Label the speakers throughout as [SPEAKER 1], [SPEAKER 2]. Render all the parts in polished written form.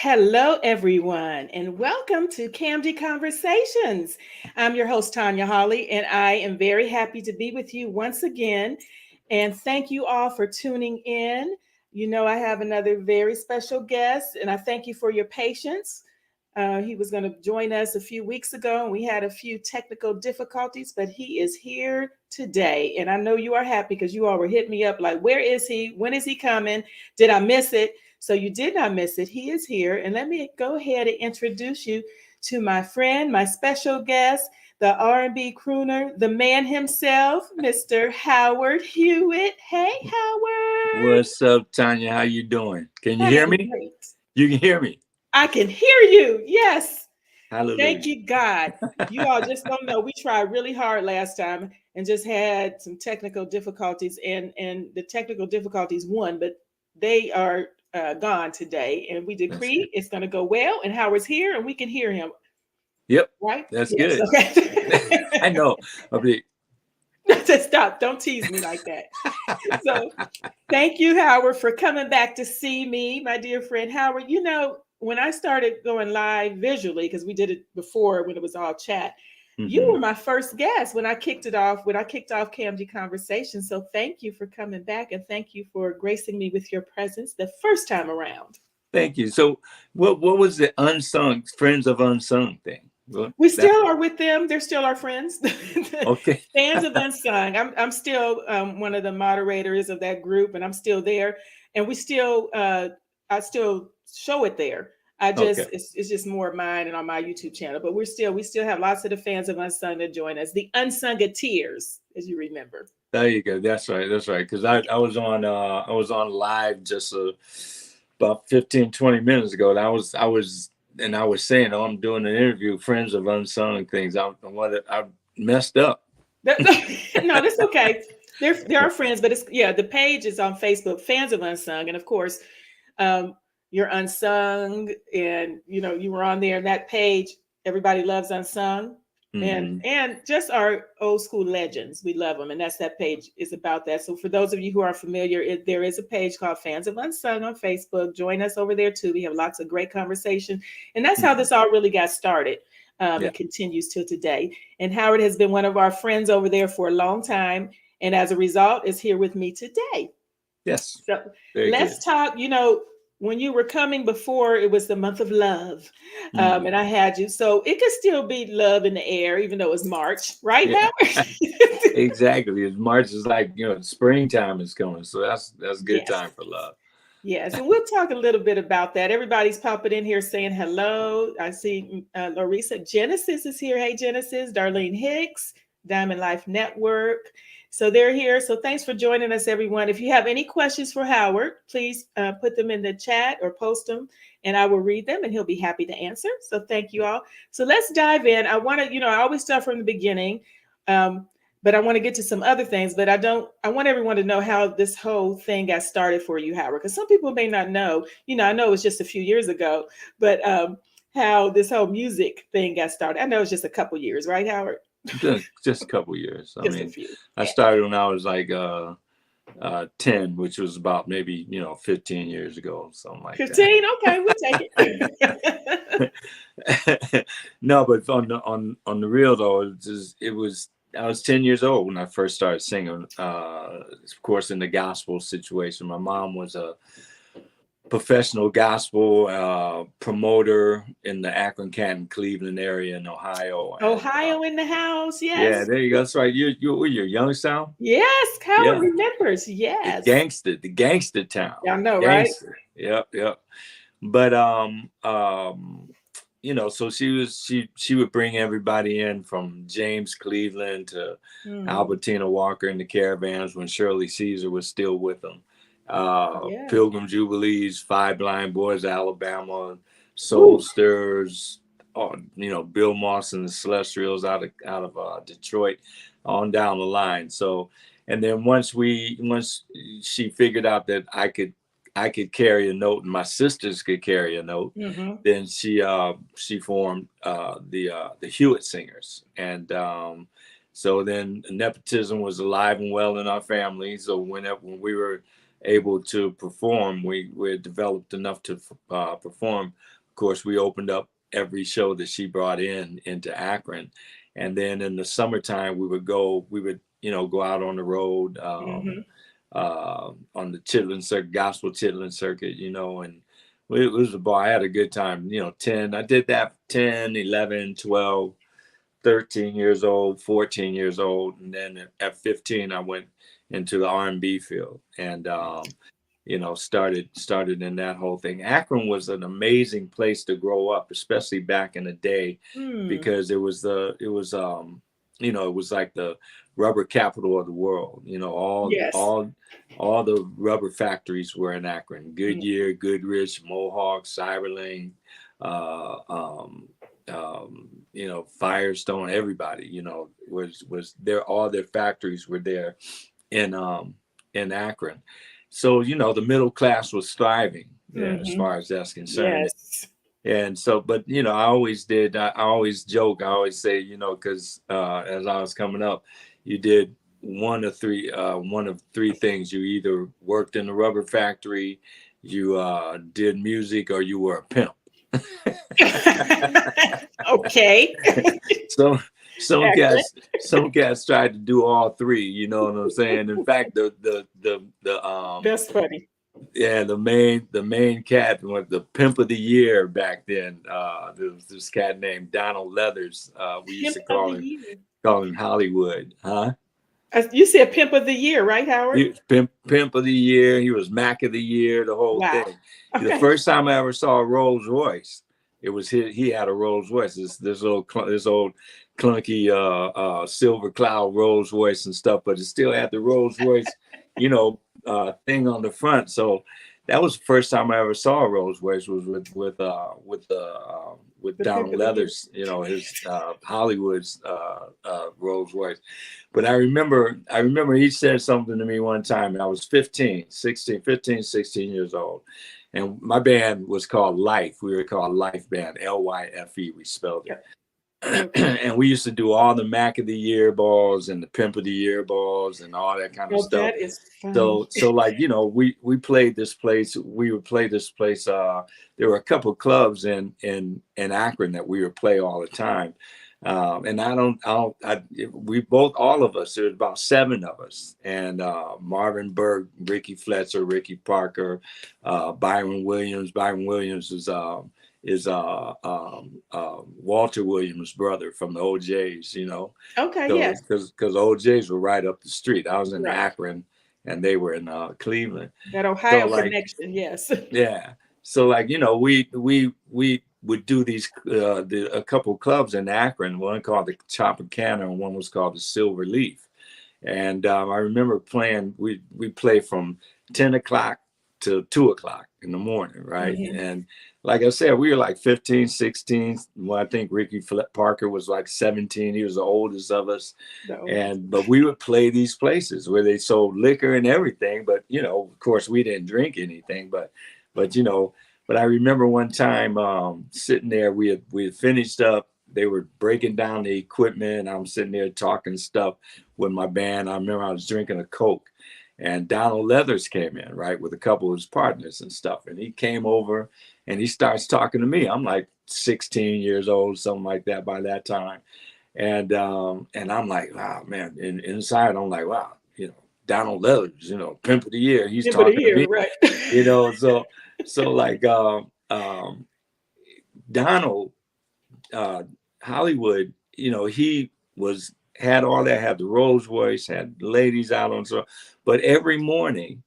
[SPEAKER 1] Hello, everyone, and welcome to KAMDI Conversations. I'm your host, Tanya Hawley, and I am very happy to be with you once again. And thank you all for tuning in. You know, I have another very special guest, and I thank you for your patience. He was going to join us a few weeks ago, and we had a few technical difficulties, but he is here today. And I know you are happy because you all were hitting me up like, where is he? When is he coming? Did I miss it? So you did not miss it. He is here. And let me go ahead and introduce you to my friend, my special guest, the R&B crooner, the man himself, Mr. Howard Hewett. Hey, Howard.
[SPEAKER 2] What's up, Tanya? How you doing? Can you
[SPEAKER 1] I
[SPEAKER 2] hear
[SPEAKER 1] am
[SPEAKER 2] me?
[SPEAKER 1] great.
[SPEAKER 2] You can hear me.
[SPEAKER 1] I can hear you. Yes. Thank
[SPEAKER 2] Hallelujah.
[SPEAKER 1] you, God. You all just don't know. We tried really hard last time and just had some technical difficulties, and the technical difficulties won, but they are gone today. And we
[SPEAKER 2] That's good.
[SPEAKER 1] decree it's going to go well. And Howard's here, and we can hear him.
[SPEAKER 2] Yep,
[SPEAKER 1] Right?
[SPEAKER 2] that's
[SPEAKER 1] Yes.
[SPEAKER 2] good.
[SPEAKER 1] Okay.
[SPEAKER 2] I know. I mean,
[SPEAKER 1] Stop. Don't tease me like that. So, thank you, Howard, for coming back to see me, my dear friend Howard. You know, when I started going live visually, because we did it before when it was all chat, you
[SPEAKER 2] mhm.
[SPEAKER 1] were my first guest when I kicked it off, when I kicked off KMG Conversation. So thank you for coming back and thank you for gracing me with your presence the first time around.
[SPEAKER 2] Thank you. So, what was the unsung Friends of Unsung thing? Well,
[SPEAKER 1] We
[SPEAKER 2] that
[SPEAKER 1] still are with them. They're still our friends.
[SPEAKER 2] okay.
[SPEAKER 1] Fans of Unsung. I'm still one of the moderators of that group, and I'm still there. And we still, I still show it there. I just,
[SPEAKER 2] Okay.
[SPEAKER 1] it's just more of mine and on my YouTube channel. But we still have lots of the fans of Unsung that join us. The Unsungateers, as you remember.
[SPEAKER 2] There you go. That's right. That's right. Because I was on live just about 15, 20 minutes ago. And I was saying, oh, I'm doing an interview, Friends of Unsung Things. I messed up.
[SPEAKER 1] No, that's okay. They're our friends, but it's yeah. The page is on Facebook, fans of Unsung, and of course, um, you're Unsung, and you know you were on there. And that page, everybody loves Unsung,
[SPEAKER 2] Hmm.
[SPEAKER 1] and just our old school legends. We love them, and that page is about that. So for those of you who are familiar, there is a page called Fans of Unsung on Facebook. Join us over there too. We have lots of great conversation, and that's how
[SPEAKER 2] Hmm.
[SPEAKER 1] this all really got started.
[SPEAKER 2] Yeah.
[SPEAKER 1] And continues till today. And Howard has been one of our friends over there for a long time. And as a result, is here with me today.
[SPEAKER 2] Yes.
[SPEAKER 1] So
[SPEAKER 2] Very good.
[SPEAKER 1] let's talk. You know, when you were coming before, it was the month of love. And
[SPEAKER 2] Mm.
[SPEAKER 1] I had you. So it could still be love in the air, even though it's March, right,
[SPEAKER 2] Yeah.
[SPEAKER 1] Howard?
[SPEAKER 2] Exactly. March is like, springtime is coming. So that's a good
[SPEAKER 1] Yes.
[SPEAKER 2] time for love.
[SPEAKER 1] Yes, and we'll talk a little bit about that. Everybody's popping in here saying hello. I see Larissa Genesis is here. Hey, Genesis. Darlene Hicks, Diamond Life Network. So they're here. So thanks for joining us, everyone. If you have any questions for Howard, please put them in the chat or post them, and I will read them, and he'll be happy to answer. So thank you all. So let's dive in. I want to, I always start from the beginning. Um, but I want to get to some other things. But I want everyone to know how this whole thing got started for you, Howard, because some people may not know. I know it was just a few years ago, but how this whole music thing got started. I know it's just a couple years, right, Howard?
[SPEAKER 2] Just a couple years. I
[SPEAKER 1] Just a
[SPEAKER 2] mean,
[SPEAKER 1] few.
[SPEAKER 2] I
[SPEAKER 1] Yeah.
[SPEAKER 2] started when I was like 10, which was about maybe, 15 years ago, something like that.
[SPEAKER 1] 15? Okay, we'll take it.
[SPEAKER 2] No, but on the real though, it was I was 10 years old when I first started singing. Of course, in the gospel situation, my mom was a professional gospel promoter in the Akron, Canton, Cleveland area in Ohio, and
[SPEAKER 1] Ohio in the house.
[SPEAKER 2] yeah,
[SPEAKER 1] Yes.
[SPEAKER 2] there you go. That's right. You're Youngstown.
[SPEAKER 1] Yes. Howard
[SPEAKER 2] Yeah,
[SPEAKER 1] remembers.
[SPEAKER 2] the
[SPEAKER 1] Yes.
[SPEAKER 2] gangster town,
[SPEAKER 1] Y'all know, right?
[SPEAKER 2] gangster. Yep, yep. But so she would bring everybody in from James Cleveland to
[SPEAKER 1] Hmm.
[SPEAKER 2] Albertina Walker in the caravans when Shirley Caesar was still with them.
[SPEAKER 1] Yeah.
[SPEAKER 2] Pilgrim Jubilees, Five Blind Boys, Alabama, Soul
[SPEAKER 1] Woo.
[SPEAKER 2] Stirrers, Bill Moss and the Celestials out of Detroit, on down the line. So, and then once she figured out that I could carry a note and my sisters could carry a note,
[SPEAKER 1] Hmm.
[SPEAKER 2] then she formed the Hewitt Singers, and so then nepotism was alive and well in our family. So when we were able to perform, we developed enough to perform course, we opened up every show that she brought into Akron. And then in the summertime, we would, go out on the road, on the chitlin circuit, gospel chitlin circuit, and it was a ball. I had a good time, 10, I did that 10, 11, 12, 13 years old, 14 years old. And then at 15, I went into the R&B field and, started in that whole thing. Akron was an amazing place to grow up, especially back in the day, because it was like the rubber capital of the world. All the rubber factories were in Akron: Goodyear, Goodrich, Mohawk, Cyberling, Firestone. Everybody, was there. All their factories were there in Akron. So, the middle class was thriving as far as that's concerned.
[SPEAKER 1] Yes.
[SPEAKER 2] And so, but, I always joke, I always say, because as I was coming up, you did one of three things. You either worked in the rubber factory, you did music, or you were a pimp.
[SPEAKER 1] Okay.
[SPEAKER 2] So some cats tried to do all three, you know what I'm saying? In fact,
[SPEAKER 1] that's funny.
[SPEAKER 2] Yeah, the main cat was the pimp of the year back then. There was this cat named Donald Leathers. We used to call him Hollywood, huh?
[SPEAKER 1] You said pimp of the year, right, Howard?
[SPEAKER 2] He was pimp of the year. He was Mac of the year, the whole thing. Okay. The first time I ever saw a Rolls Royce, it was he had a Rolls Royce. This old clunky silver cloud Rolls Royce and stuff, but it still had the Rolls Royce, thing on the front. So that was the first time I ever saw a Rolls Royce, was with Donald Leathers, his Hollywood's Rolls Royce. But I remember he said something to me one time, and I was 16 years old. And my band was called Life. We were called Life Band, Lyfe. We spelled it. And we used to do all the Mac of the Year balls and the Pimp of the Year balls and all that kind of stuff.
[SPEAKER 1] That is funny.
[SPEAKER 2] So like, we played this place. We would play this place. There were a couple of clubs in Akron that we would play all the time. And all of us, there was about 7 of us, and Marvin Berg, Ricky Fletcher, Ricky Parker, Byron Williams. Byron Williams is Walter Williams' brother from the OJs,
[SPEAKER 1] Okay,
[SPEAKER 2] so,
[SPEAKER 1] yes.
[SPEAKER 2] Because OJs were right up the street. I was in Akron, and they were in Cleveland.
[SPEAKER 1] That Ohio connection, yes.
[SPEAKER 2] Yeah. So we would do these a couple of clubs in Akron. One called the Tropicana, and one was called the Silver Leaf. And I remember playing. We play from 10 o'clock to 2 o'clock in the morning, right? Mm-hmm. And like I said, we were like 15, 16. Well, I think Ricky Parker was like 17. He was the oldest of us. But we would play these places where they sold liquor and everything. But of course, we didn't drink anything. But I remember one time sitting there. We had finished up. They were breaking down the equipment. I'm sitting there talking stuff with my band. I remember I was drinking a Coke. And Donald Leathers came in, right, with a couple of his partners and stuff. And he came over and he starts talking to me. I'm like 16 years old, something like that by that time. And I'm like, wow, man. And inside, I'm like, wow, Donald Leathers, Pimp of the Year. He's talking to me,
[SPEAKER 1] right?
[SPEAKER 2] So like Donald Hollywood, he had all that, had the Rolls Royce, had ladies out on so. But every morning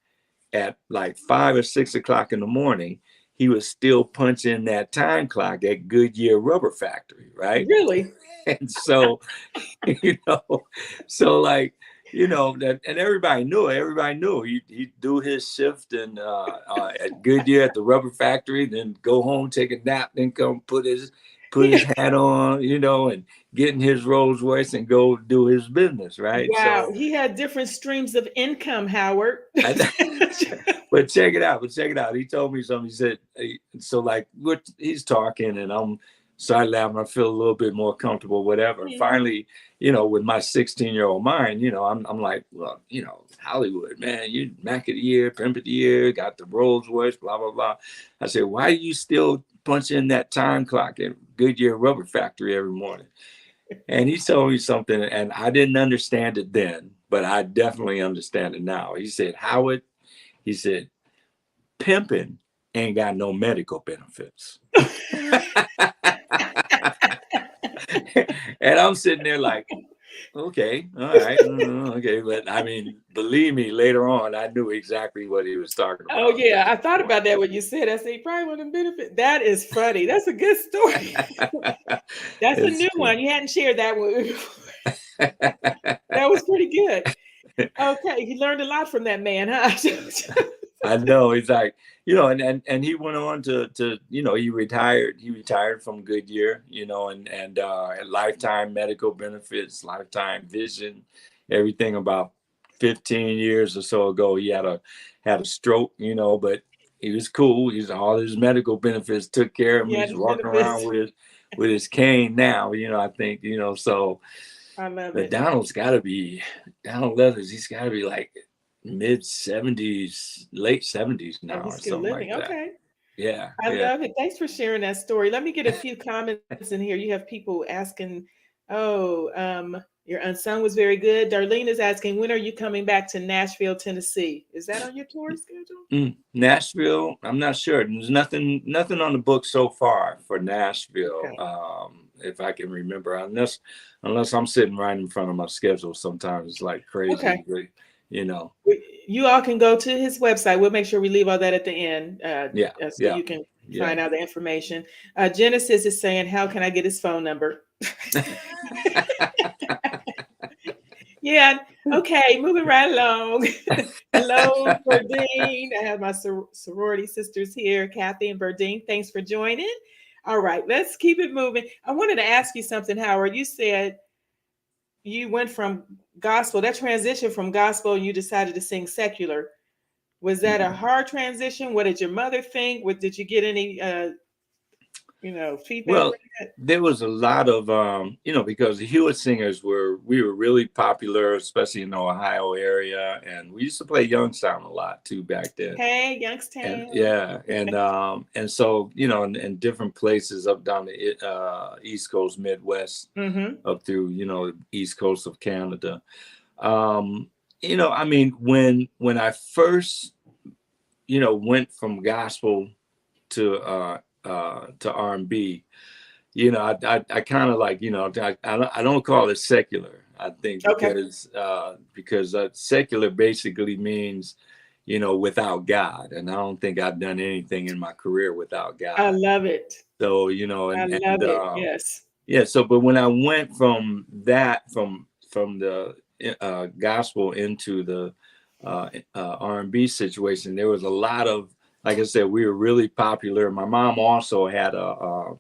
[SPEAKER 2] at like 5 or 6 o'clock in the morning, he was still punching that time clock at Goodyear Rubber Factory, right?
[SPEAKER 1] Really?
[SPEAKER 2] And so, so like, that, and everybody knew it. Everybody knew he'd do his shift and at Goodyear at the Rubber Factory, then go home, take a nap, then come put his hat on, and get in his Rolls Royce and go do his business, right?
[SPEAKER 1] Wow, so, he had different streams of income, Howard.
[SPEAKER 2] But check it out. He told me something. He said, so like he's talking and I'm started laughing. I feel a little bit more comfortable, whatever. Mm-hmm. Finally, with my 16-year-old mind, I'm like, well, Hollywood, man, you Mac of the Year, Pimp of the Year, got the Rolls Royce, blah, blah, blah. I said, why are you still punch in that time clock at Goodyear Rubber Factory every morning. And he told me something, and I didn't understand it then, but I definitely understand it now. He said, Howard, he said, pimping ain't got no medical benefits. And I'm sitting there like, okay, all right, okay. But I mean, believe me, later on, I knew exactly what he was talking about.
[SPEAKER 1] Oh yeah, I thought about that when you said. I said probably want to benefit. That is funny. That's a good story. That's a new one. You hadn't shared that one before. That was pretty good. Okay, he learned a lot from that man, huh?
[SPEAKER 2] I know. He's like, and he went on to he retired from Goodyear, and lifetime medical benefits, lifetime vision, everything. About 15 years or so ago, he had a stroke, but he was cool. All his medical benefits took care of him.
[SPEAKER 1] Yeah,
[SPEAKER 2] He's
[SPEAKER 1] his
[SPEAKER 2] walking
[SPEAKER 1] benefits.
[SPEAKER 2] around with his cane now, I think, so.
[SPEAKER 1] I love
[SPEAKER 2] But
[SPEAKER 1] it.
[SPEAKER 2] Donald Leathers, he's got to be like mid 70s, late 70s
[SPEAKER 1] Oh,
[SPEAKER 2] now,
[SPEAKER 1] he's
[SPEAKER 2] or
[SPEAKER 1] still
[SPEAKER 2] something like
[SPEAKER 1] living.
[SPEAKER 2] that.
[SPEAKER 1] Okay.
[SPEAKER 2] Yeah,
[SPEAKER 1] I
[SPEAKER 2] yeah.
[SPEAKER 1] love it. Thanks for sharing that story. Let me get a few comments in here. You have people asking, your unsung was very good. Darlene is asking, when are you coming back to Nashville, Tennessee? Is that on your tour schedule?
[SPEAKER 2] Nashville, I'm not sure. There's nothing on the book so far for Nashville.
[SPEAKER 1] Okay.
[SPEAKER 2] If I can remember, unless I'm sitting right in front of my schedule, sometimes it's like crazy,
[SPEAKER 1] Okay.
[SPEAKER 2] but.
[SPEAKER 1] You all can go to his website. We'll make sure we leave all that at the end,
[SPEAKER 2] Yeah,
[SPEAKER 1] so
[SPEAKER 2] yeah,
[SPEAKER 1] you can
[SPEAKER 2] yeah.
[SPEAKER 1] find out the information. Genesis is saying, how can I get his phone number? Yeah. Okay. Moving right along. Hello, Burdine. I have my sorority sisters here, Kathy and Burdine. Thanks for joining. All right. Let's keep it moving. I wanted to ask you something, Howard. You said you went from gospel, that transition from gospel, and you decided to sing secular. Was that a hard transition? What did your mother think? What did you get any feedback
[SPEAKER 2] Well,
[SPEAKER 1] from that?
[SPEAKER 2] there was a lot of because the Hewitt singers we were really popular, especially in the Ohio area, and we used to play Youngstown a lot too back then.
[SPEAKER 1] Hey,
[SPEAKER 2] And
[SPEAKER 1] Youngstown.
[SPEAKER 2] yeah, and so in different places up down the East Coast, Midwest, up through the East Coast of Canada. I mean, when I first went from gospel to R&B, I kind of like, I don't call it secular. I think
[SPEAKER 1] Okay.
[SPEAKER 2] because secular basically means, without God. And I don't think I've done anything in my career without
[SPEAKER 1] I
[SPEAKER 2] God.
[SPEAKER 1] love it.
[SPEAKER 2] So,
[SPEAKER 1] I love it. Yes.
[SPEAKER 2] yeah. So, but when I went from that, from the gospel into the R&B situation, there was a lot of, like I said, we were really popular. My mom also had a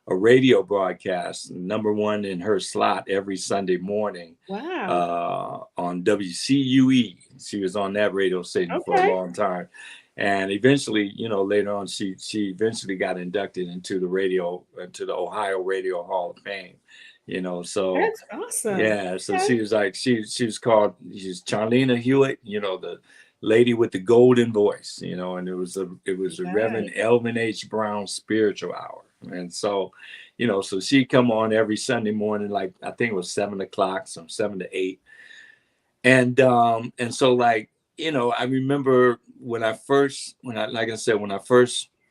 [SPEAKER 2] radio broadcast, #1 in her slot every Sunday morning.
[SPEAKER 1] Wow.
[SPEAKER 2] On WCUE. She was on that radio station for a
[SPEAKER 1] Okay.
[SPEAKER 2] long time. And eventually, later on, she eventually got inducted into the Ohio Radio Hall of Fame. So
[SPEAKER 1] That's awesome.
[SPEAKER 2] yeah, so
[SPEAKER 1] Okay.
[SPEAKER 2] she was like she's Charlena Hewett, the lady with the golden voice, and it was a Reverend
[SPEAKER 1] Right.
[SPEAKER 2] Elvin H. Brown spiritual hour. And so, so she'd come on every Sunday morning, like I think it was 7 o'clock, some 7 to 8. And so like, I remember when I first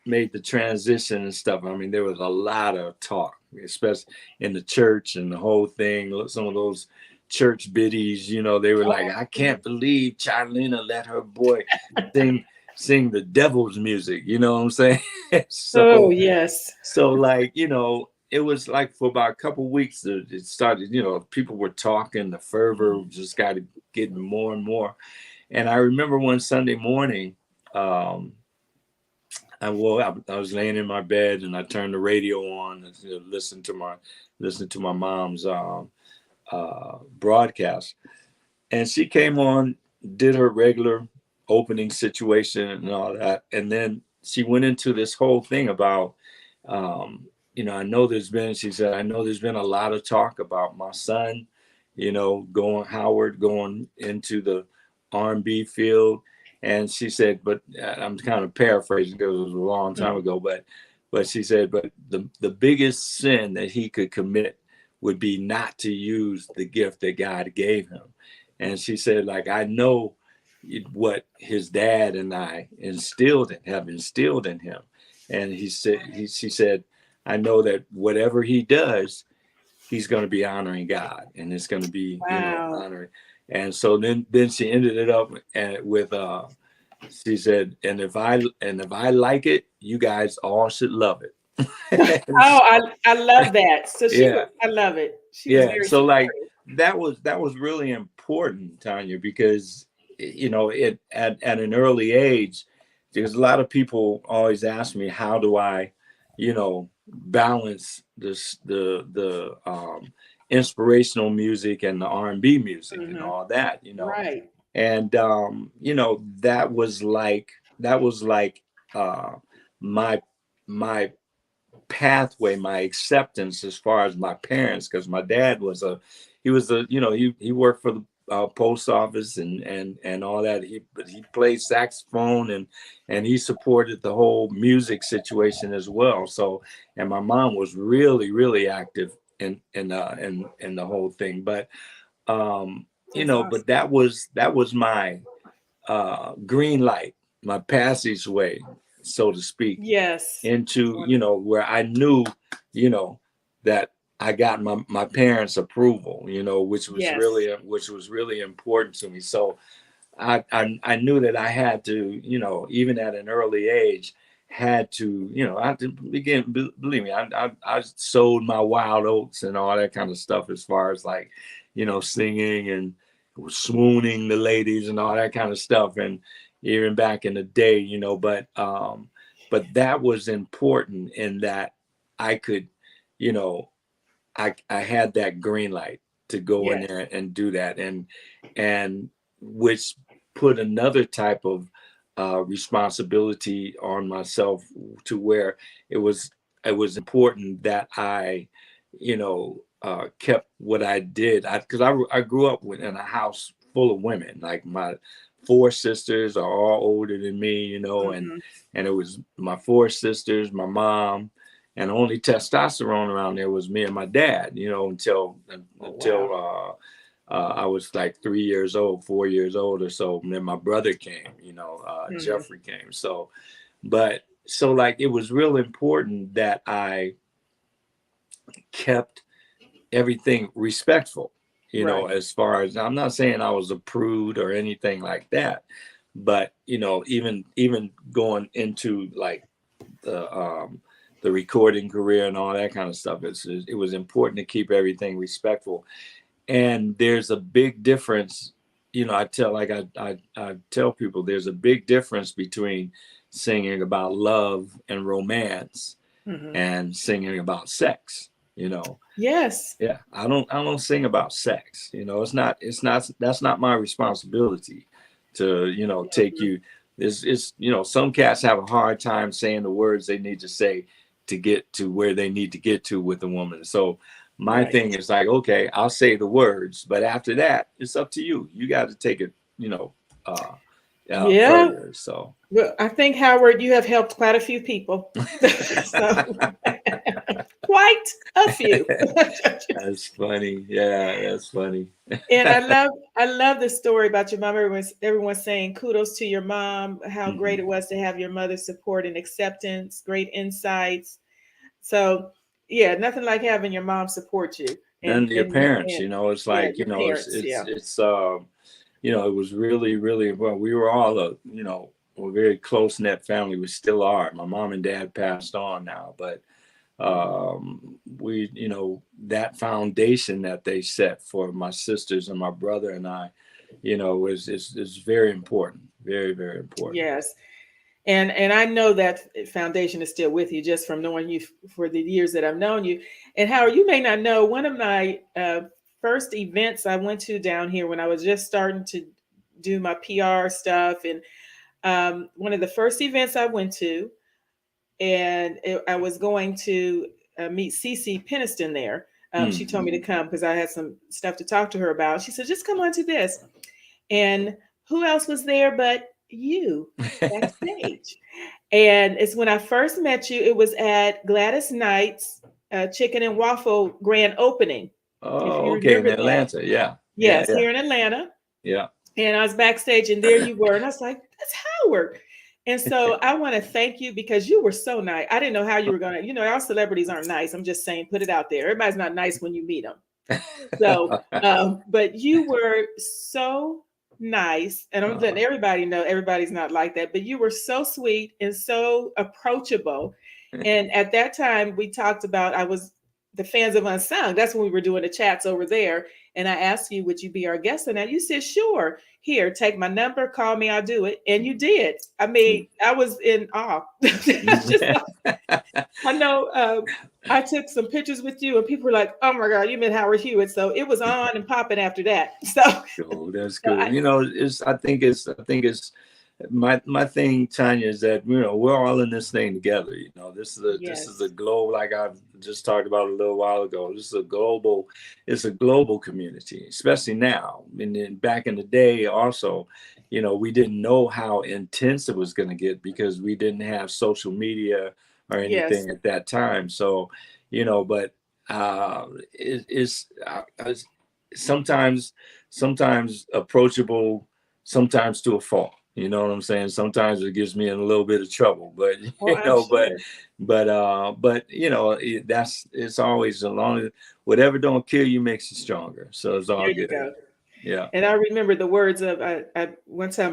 [SPEAKER 2] made the transition and stuff, I mean, there was a lot of talk, especially in the church and the whole thing. Some of those church biddies, they were like, I can't believe Charlena let her boy sing the devil's music, you know what I'm saying?
[SPEAKER 1] Oh, yes.
[SPEAKER 2] So like, it was like for about a couple of weeks it started, people were talking, the fervor just got getting more and more. And I remember one Sunday morning, I was laying in my bed and I turned the radio on and listened to my mom's broadcast. And she came on, did her regular opening situation and all that. And then she went into this whole thing about, she said, I know there's been a lot of talk about my son, going into the R&B field. And she said, but I'm kind of paraphrasing because it was a long time ago, but she said, but the biggest sin that he could commit would be not to use the gift that God gave him. And she said, like, I know what his dad and I have instilled in him. And she said, I know that whatever he does, he's going to be honoring God, and it's going to be,
[SPEAKER 1] Wow.
[SPEAKER 2] honoring. And so then she ended it up with, she said, and if I like it, you guys all should love it. And
[SPEAKER 1] Oh,
[SPEAKER 2] so,
[SPEAKER 1] I love that. So
[SPEAKER 2] yeah,
[SPEAKER 1] I love it. She was
[SPEAKER 2] yeah.
[SPEAKER 1] very
[SPEAKER 2] So like
[SPEAKER 1] supportive.
[SPEAKER 2] that was really important, Tanya, because at an early age, because a lot of people always ask me, how do I, balance the inspirational music and the R&B music and
[SPEAKER 1] Hmm.
[SPEAKER 2] all that,
[SPEAKER 1] Right.
[SPEAKER 2] and that was like uh my my pathway, my acceptance as far as my parents, because my dad he worked for the post office and all that. But he played saxophone, and he supported the whole music situation as well. So, and my mom was really, really active in the whole thing. But
[SPEAKER 1] That's
[SPEAKER 2] but
[SPEAKER 1] awesome.
[SPEAKER 2] that was my green light, my passageway, so to speak,
[SPEAKER 1] Yes. That's
[SPEAKER 2] into
[SPEAKER 1] wonderful.
[SPEAKER 2] where I knew you know that I got my parents' approval,
[SPEAKER 1] Yes.
[SPEAKER 2] which was really important to me. So I knew that I had to, even at an early age, had to, I had to begin. Believe me, I sowed my wild oats and all that kind of stuff, as far as like, singing and swooning the ladies and all that kind of stuff, and even back in the day, but that was important in that I could, you know, I had that green light to go in
[SPEAKER 1] Yes.
[SPEAKER 2] there and do that, and which put another type of responsibility on myself, to where it was important that I, kept what I did. Because I grew up in a house full of women. Like, my four sisters are all older than me, and
[SPEAKER 1] Hmm.
[SPEAKER 2] it was my four sisters, my mom, and the only testosterone around there was me and my dad,
[SPEAKER 1] Oh,
[SPEAKER 2] until
[SPEAKER 1] wow.
[SPEAKER 2] I was like 3 years old, 4 years old or so. And then my brother came,
[SPEAKER 1] Hmm.
[SPEAKER 2] Jeffrey came. So like, it was real important that I kept everything respectful,
[SPEAKER 1] Right.
[SPEAKER 2] as far as, I'm not saying I was a prude or anything like that, but, even going into like the recording career and all that kind of stuff, it was important to keep everything respectful. And there's a big difference, I tell people, there's a big difference between singing about love and romance
[SPEAKER 1] Hmm.
[SPEAKER 2] and singing about sex.
[SPEAKER 1] Yes.
[SPEAKER 2] Yeah, I don't sing about sex. It's not that's not my responsibility to, take
[SPEAKER 1] Mhm.
[SPEAKER 2] you. It's some cats have a hard time saying the words they need to say to get to where they need to get to with a woman. So my
[SPEAKER 1] Right.
[SPEAKER 2] thing is like, okay, I'll say the words, but after that, it's up to you. You got to take it, uh,
[SPEAKER 1] Yeah.
[SPEAKER 2] further. So
[SPEAKER 1] Well, I think, Howard, you have helped quite a few people. So, quite a few.
[SPEAKER 2] that's funny. Yeah, that's funny.
[SPEAKER 1] And I love the story about your mom. Everyone's saying kudos to your mom, how great
[SPEAKER 2] Mhm.
[SPEAKER 1] it was to have your mother's support and acceptance, great insights. So yeah, nothing like having your mom support you
[SPEAKER 2] And your parents,
[SPEAKER 1] and
[SPEAKER 2] it's
[SPEAKER 1] yeah,
[SPEAKER 2] like,
[SPEAKER 1] your parents. Yeah.
[SPEAKER 2] it was really, really, well, we were all a very close knit family. We still are. My mom and dad passed on now, but we, that foundation that they set for my sisters and my brother and I, is very important. Very, very important.
[SPEAKER 1] Yes. And I know that foundation is still with you just from knowing you for the years that I've known you. And Howard, you may not know, one of my first events I went to down here when I was just starting to do my PR stuff, and one of the first events I went to, I was going to meet Cece Peniston there. She told me to
[SPEAKER 2] Mm-hmm.
[SPEAKER 1] come because I had some stuff to talk to her about. She said, just come on to this. And who else was there but you backstage. And it's when I first met you, it was at Gladys Knight's Chicken and Waffle grand opening, if you
[SPEAKER 2] Oh, okay, in
[SPEAKER 1] remember that.
[SPEAKER 2] Atlanta. Yeah, yeah,
[SPEAKER 1] Yes,
[SPEAKER 2] yeah,
[SPEAKER 1] here in Atlanta.
[SPEAKER 2] yeah.
[SPEAKER 1] And I was backstage, and there you were. And I was like, that's Howard. And so I want to thank you because you were so nice. I didn't know how you were going to, our celebrities aren't nice. I'm just saying, put it out there. Everybody's not nice when you meet them. So, but you were so nice. And I'm letting everybody know everybody's not like that, but you were so sweet and so approachable. And at that time, we talked about, I was the fans of Unsung. That's when we were doing the chats over there. And I asked you, would you be our guest? And you said, sure. Here, take my number, call me, I'll do it. And you did. I mean, I was in awe. I know I took some pictures with you and people were like, oh my God, you met Howard Hewett. So it was on and popping after that. So
[SPEAKER 2] cool. That's cool. I think it's my thing, Tanya, is that we're all in this thing together. This is a globe, like I just talked about a little while ago. This is a global community, especially now. And then back in the day, also, we didn't know how intense it was going to get because we didn't have social media or anything at that time. So, but it's sometimes approachable, sometimes to a fault. You know what I'm saying? Sometimes it gives me in a little bit of trouble, but it's always, as long as whatever don't kill you makes you stronger. So it's all good.
[SPEAKER 1] Go.
[SPEAKER 2] Yeah.
[SPEAKER 1] And I remember the words of one time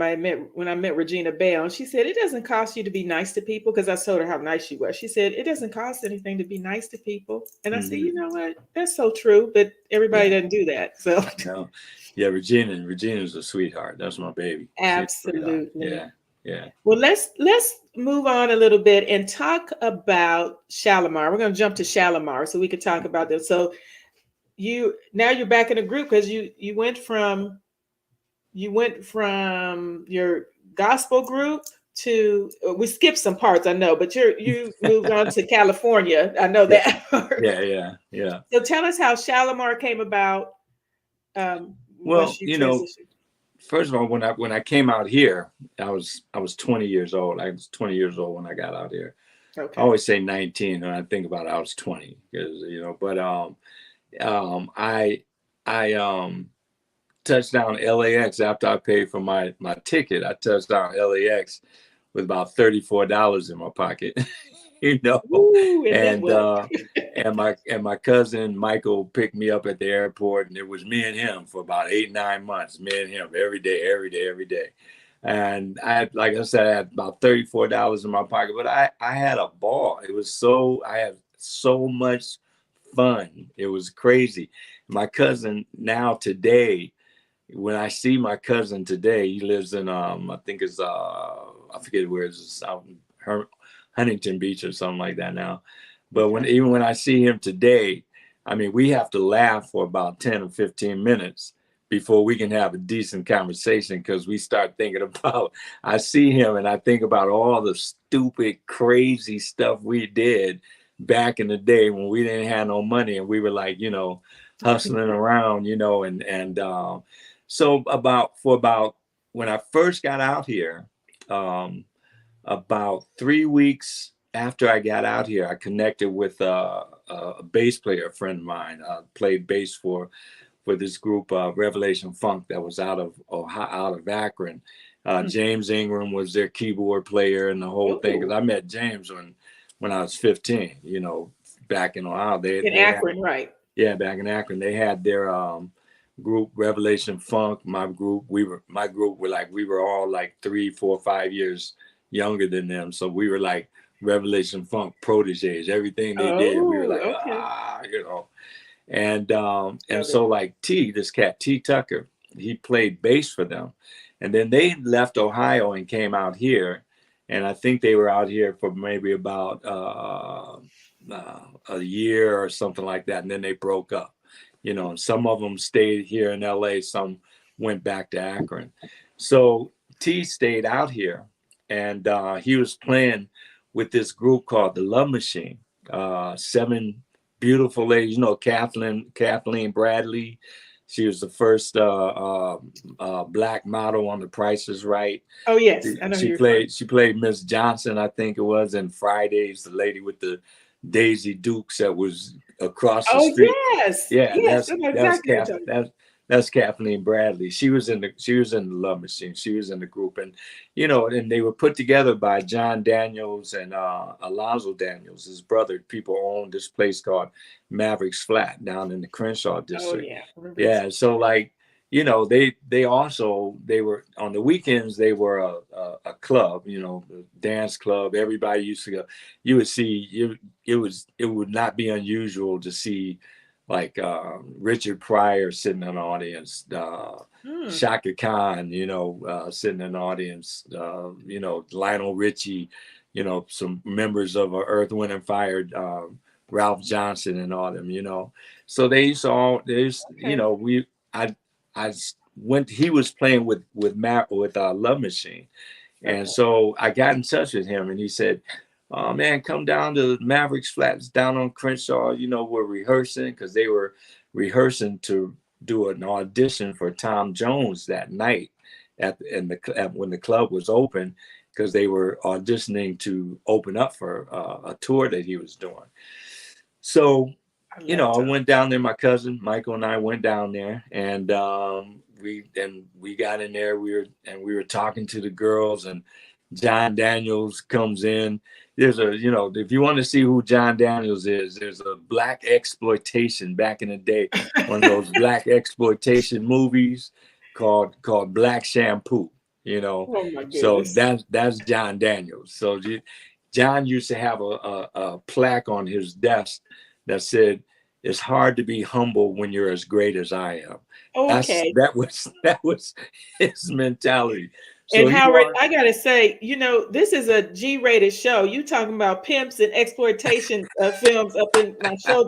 [SPEAKER 1] when I met Regina Bell, and she said, it doesn't cost you to be nice to people, because I told her how nice she was. She said, it doesn't cost anything to be nice to people. And I said, you know what? That's so true, but everybody doesn't do that. So
[SPEAKER 2] no. Yeah, Regina's a sweetheart. That's my baby.
[SPEAKER 1] Absolutely.
[SPEAKER 2] Yeah.
[SPEAKER 1] Well, let's move on a little bit and talk about Shalimar. We're going to jump to Shalimar so we could talk about this. So you're back in a group because you went from your gospel group to, we skipped some parts, I know, but you moved on to California. I know that.
[SPEAKER 2] Yeah.
[SPEAKER 1] So tell us how Shalimar came about.
[SPEAKER 2] Well, first of all, when I came out here, I was 20 years old. I was 20 years old when I got out here. Okay. I always say 19 when I think about it. I was 20 because but I touched down LAX after I paid for my ticket. I touched down LAX with about $34 in my pocket.
[SPEAKER 1] Ooh,
[SPEAKER 2] and my cousin Michael picked me up at the airport, and it was me and him for about 8-9 months. Me and him every day. And like I said, I had about $34 in my pocket, but I had a ball. I had so much fun. It was crazy. My cousin now today, when I see my cousin today, he lives in I think it's I forget where it's out in Huntington Beach or something like that now. But even when I see him today, I mean, we have to laugh for about 10 or 15 minutes before we can have a decent conversation, because we start thinking about, I see him and I think about all the stupid, crazy stuff we did back in the day when we didn't have no money and we were like, hustling around, so about when I first got out here, about 3 weeks after I got out here, I connected with a bass player, a friend of mine. Played bass for this group, Revelation Funk, that was out of Akron. James Ingram was their keyboard player and the whole thing. Because I met James when I was 15. Back in Ohio,
[SPEAKER 1] Akron, right?
[SPEAKER 2] Yeah, back in Akron, they had their group Revelation Funk. My group were all like 3, 4, 5 years younger than them, so we were like Revelation Funk proteges. Everything they did, we were like, and so like this cat T Tucker, he played bass for them, and then they left Ohio and came out here, and I think they were out here for maybe about a year or something like that, and then they broke up. And some of them stayed here in LA, some went back to Akron. So T stayed out here, and he was playing with this group called the Love Machine. 7 beautiful ladies, Kathleen Bradley, She was the first black model on The Price is Right.
[SPEAKER 1] Oh yes, I know who you're from.
[SPEAKER 2] She played Miss Johnson, I think it was, in Fridays, the lady with the Daisy Dukes that was across the
[SPEAKER 1] Oh
[SPEAKER 2] street.
[SPEAKER 1] yes,
[SPEAKER 2] Yeah,
[SPEAKER 1] yes, I know exactly what you're talking about.
[SPEAKER 2] that's Kathleen Bradley. She was in the Love Machine. She was in the group, and and they were put together by John Daniels and Alonzo Daniels, his brother. People owned this place called Mavericks Flat down in the Crenshaw
[SPEAKER 1] Oh
[SPEAKER 2] district.
[SPEAKER 1] yeah, I remember this.
[SPEAKER 2] Yeah, so like they were on the weekends. They were a club, a dance club. Everybody used to go. You would see it would not be unusual to see like Richard Pryor sitting in the audience,
[SPEAKER 1] Hmm.
[SPEAKER 2] Shaka Khan, sitting in the audience, Lionel Richie, some members of Earth, Wind and Fire, Ralph Johnson and all them, So they used to all there's
[SPEAKER 1] Okay.
[SPEAKER 2] I I went he was playing with Matt with Love Machine. And
[SPEAKER 1] Okay.
[SPEAKER 2] so I got in touch with him and he said, "Oh man, come down to Mavericks Flats down on Crenshaw. We're rehearsing," because they were rehearsing to do an audition for Tom Jones that night when the club was open, because they were auditioning to open up for a tour that he was doing. So,
[SPEAKER 1] I love
[SPEAKER 2] I
[SPEAKER 1] Tom.
[SPEAKER 2] went down there. My cousin Michael and I went down there, and we got in there. We were talking to the girls, and John Daniels comes in. There's if you want to see who John Daniels is, there's a black exploitation back in the day, one of those black exploitation movies called Black Shampoo.
[SPEAKER 1] Oh my
[SPEAKER 2] So
[SPEAKER 1] goodness.
[SPEAKER 2] that's John Daniels. So John used to have a plaque on his desk that said, "It's hard to be humble when you're as great as I am."
[SPEAKER 1] Okay.
[SPEAKER 2] That was his mentality. So
[SPEAKER 1] And
[SPEAKER 2] he
[SPEAKER 1] Howard,
[SPEAKER 2] walked.
[SPEAKER 1] I gotta say, this is a G-rated show. You talking about pimps and exploitation films up in my show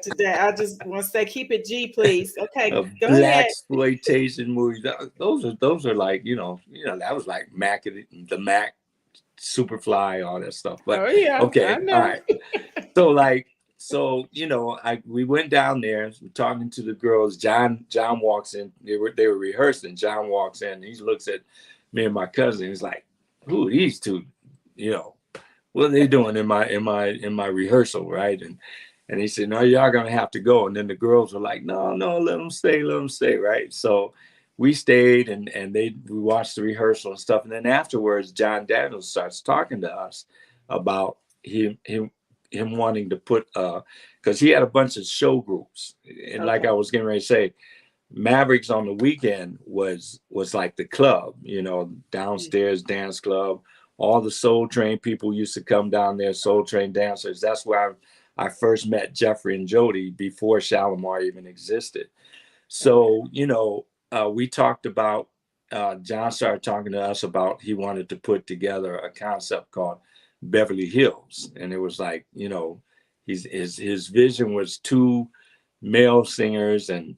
[SPEAKER 1] today. I just want to say, keep it G, please. Okay, go
[SPEAKER 2] Black
[SPEAKER 1] ahead.
[SPEAKER 2] exploitation movies. Those are like that was like the Mac, Superfly, all that stuff. But
[SPEAKER 1] Oh yeah, I
[SPEAKER 2] okay, all
[SPEAKER 1] know.
[SPEAKER 2] right. So we went down there talking to the girls. John walks in. They were rehearsing. John walks in. He looks at me and my cousin. He's like, "Who are these two? You know, what are they doing in my rehearsal, right?" And he said, "No, y'all gonna have to go." And then the girls were like, "No, no, let them stay, right?" So we stayed, and we watched the rehearsal and stuff. And then afterwards, John Daniels starts talking to us about him wanting to put because he had a bunch of show groups, and like
[SPEAKER 1] Okay.
[SPEAKER 2] I was getting ready to say, Mavericks on the weekend was like the club, downstairs dance club. All the Soul Train people used to come down there, Soul Train dancers. That's where I first met Jeffrey and Jody before Shalimar even existed.
[SPEAKER 1] Okay.
[SPEAKER 2] So, we talked about, John started talking to us about he wanted to put together a concept called Beverly Hills. And it was like, his vision was two male singers and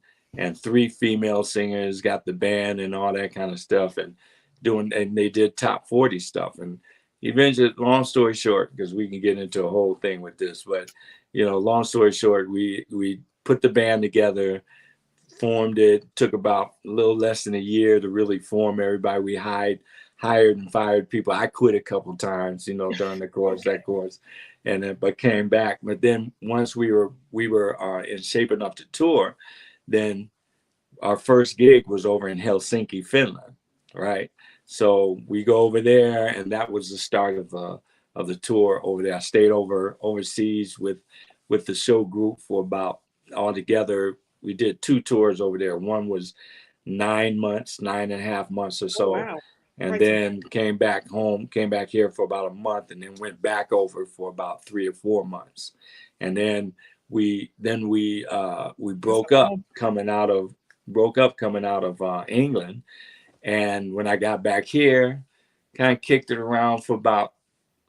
[SPEAKER 2] three female singers, got the band and all that kind of stuff, and they did top 40 stuff. And eventually, long story short, because we can get into a whole thing with this, but long story short, we put the band together, formed it. Took about a little less than a year to really form everybody. We hired and fired people. I quit a couple times, during the course
[SPEAKER 1] Okay.
[SPEAKER 2] that course, and then but came back. But then once we were in shape enough to tour, then our first gig was over in Helsinki, Finland, right? So we go over there, and that was the start of the tour over there. I stayed overseas with the show group for about altogether. We did two tours over there. One was 9 months, 9.5 months or
[SPEAKER 1] Oh
[SPEAKER 2] so,
[SPEAKER 1] wow.
[SPEAKER 2] and
[SPEAKER 1] Quite some
[SPEAKER 2] then came back here for about a month, and then went back over for about 3 or 4 months, and then we
[SPEAKER 1] that's
[SPEAKER 2] broke
[SPEAKER 1] a
[SPEAKER 2] up
[SPEAKER 1] long.
[SPEAKER 2] coming out of England. And when I got back here, kind of kicked it around for about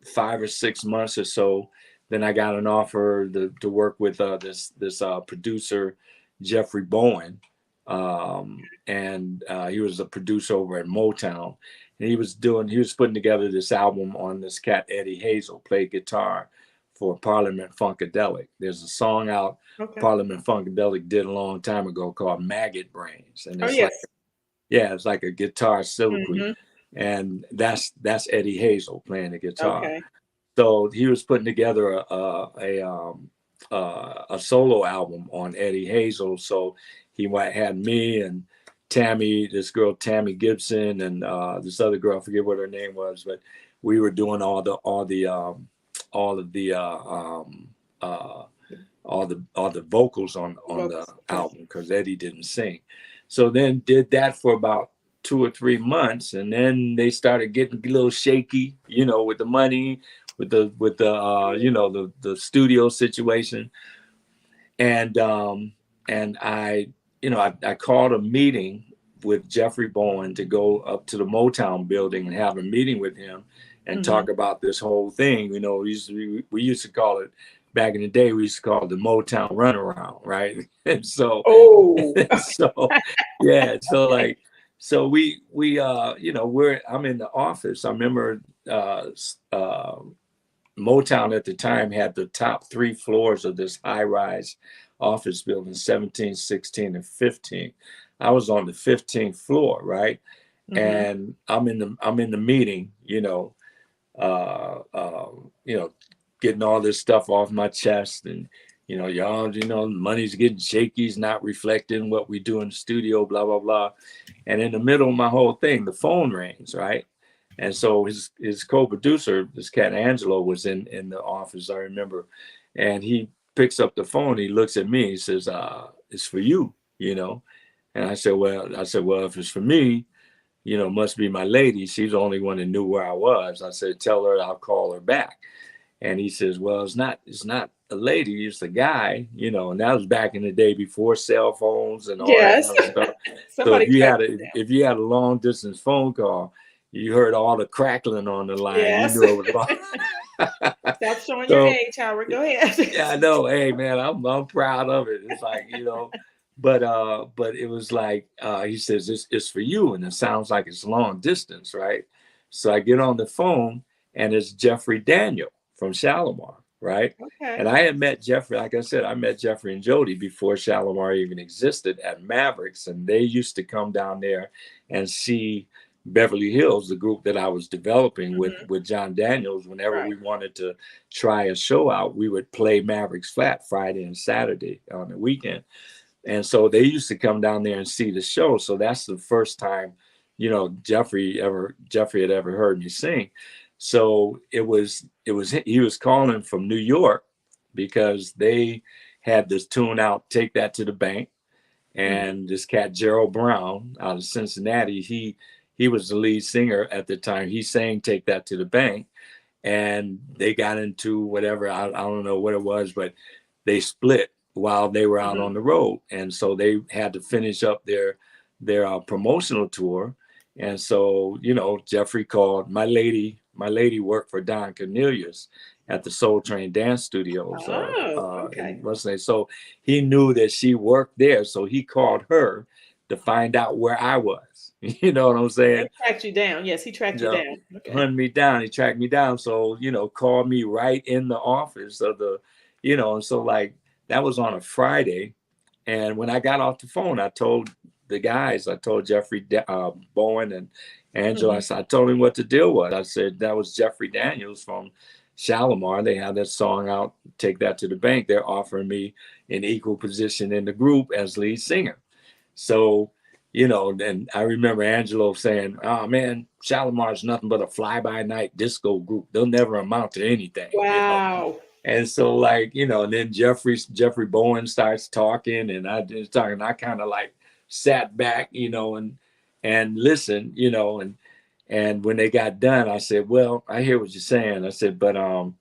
[SPEAKER 2] 5 or 6 months or so. Then I got an offer to work with this producer, Jeffrey Bowen, and he was a producer over at Motown, and he was putting together this album on this cat Eddie Hazel, played guitar for Parliament Funkadelic. There's a song out
[SPEAKER 1] Okay.
[SPEAKER 2] Parliament Funkadelic did a long time ago called Maggot Brains, and
[SPEAKER 1] Oh,
[SPEAKER 2] it's
[SPEAKER 1] yes.
[SPEAKER 2] it's like a guitar soliloquy,
[SPEAKER 1] Mm-hmm.
[SPEAKER 2] and that's Eddie Hazel playing the guitar.
[SPEAKER 1] Okay.
[SPEAKER 2] So he was putting together a solo album on Eddie Hazel. So he had me and Tammy, this girl Tammy Gibson, and this other girl, I forget what her name was, but we were doing all the vocals on the album because Eddie didn't sing. So then did that for about 2 or 3 months, and then they started getting a little shaky, with the money, with the the studio situation, and I called a meeting with Jeffrey Bowen to go up to the Motown building and have a meeting with him and talk about this whole thing. We used to call it, back in the day, we used to call it the Motown runaround, right? And so, I'm in the office. I remember Motown at the time had the top 3 floors of this high-rise office building, 17, 16, and 15. I was on the 15th floor, right? And I'm in the meeting, getting all this stuff off my chest, and y'all, money's getting shaky, it's not reflecting what we do in the studio, blah blah blah. And in the middle of my whole thing, the phone rings, right? And so his co-producer, this cat Angelo, was in the office, I remember, and he picks up the phone, he looks at me, he says, "It's for you," And I said, well, if it's for me, must be my lady. She's the only one that knew where I was. I said, tell her I'll call her back. And he says, well, it's not a lady, it's a guy, and that was back in the day before cell phones and all that kind of stuff. So if you had a long distance phone call, you heard all the crackling on the line.
[SPEAKER 1] Yes.
[SPEAKER 2] You knew it was long.
[SPEAKER 1] Stop showing your age, Howard. Go ahead.
[SPEAKER 2] Yeah, I know. Hey, man, I'm proud of it. It's like, but it was like, he says, it's for you. And it sounds like it's long distance, right? So I get on the phone and it's Jeffrey Daniel from Shalimar, right?
[SPEAKER 1] Okay.
[SPEAKER 2] And I had met Jeffrey, like I said, I met Jeffrey and Jody before Shalimar even existed at Mavericks. And they used to come down there and see Beverly Hills, the group that I was developing with John Daniels. Whenever we wanted to try a show out, we would play Mavericks Flat Friday and Saturday on the weekend. And so they used to come down there and see the show. So that's the first time, Jeffrey had ever heard me sing. So he was calling from New York because they had this tune out, Take That to the Bank. And this cat, Gerald Brown, out of Cincinnati, he was the lead singer at the time. He sang Take That to the Bank. And they got into whatever, I don't know what it was, but they split while they were out on the road. And so they had to finish up their promotional tour. And so, Jeffrey called my lady worked for Don Cornelius at the Soul Train Dance Studios. So he knew that she worked there. So he called her to find out where I was. You know what I'm saying?
[SPEAKER 1] He tracked you down. Yes, he tracked you down. Okay.
[SPEAKER 2] Hunted me down. He tracked me down. So, called me right in the office of the, and so like that was on a Friday. And when I got off the phone, I told the guys, I told Jeffrey Bowen and Angela, I told him what the deal was. I said, that was Jeffrey Daniels from Shalimar. They had that song out, Take That to the Bank. They're offering me an equal position in the group as lead singer. So, and I remember Angelo saying, oh man, Shalimar is nothing but a fly-by-night disco group. They'll never amount to anything.
[SPEAKER 1] Wow.
[SPEAKER 2] And so like, and then Jeffrey Bowen starts talking and I kind of like sat back, and listened, and when they got done, I said, well, I hear what you're saying. I said, but I'm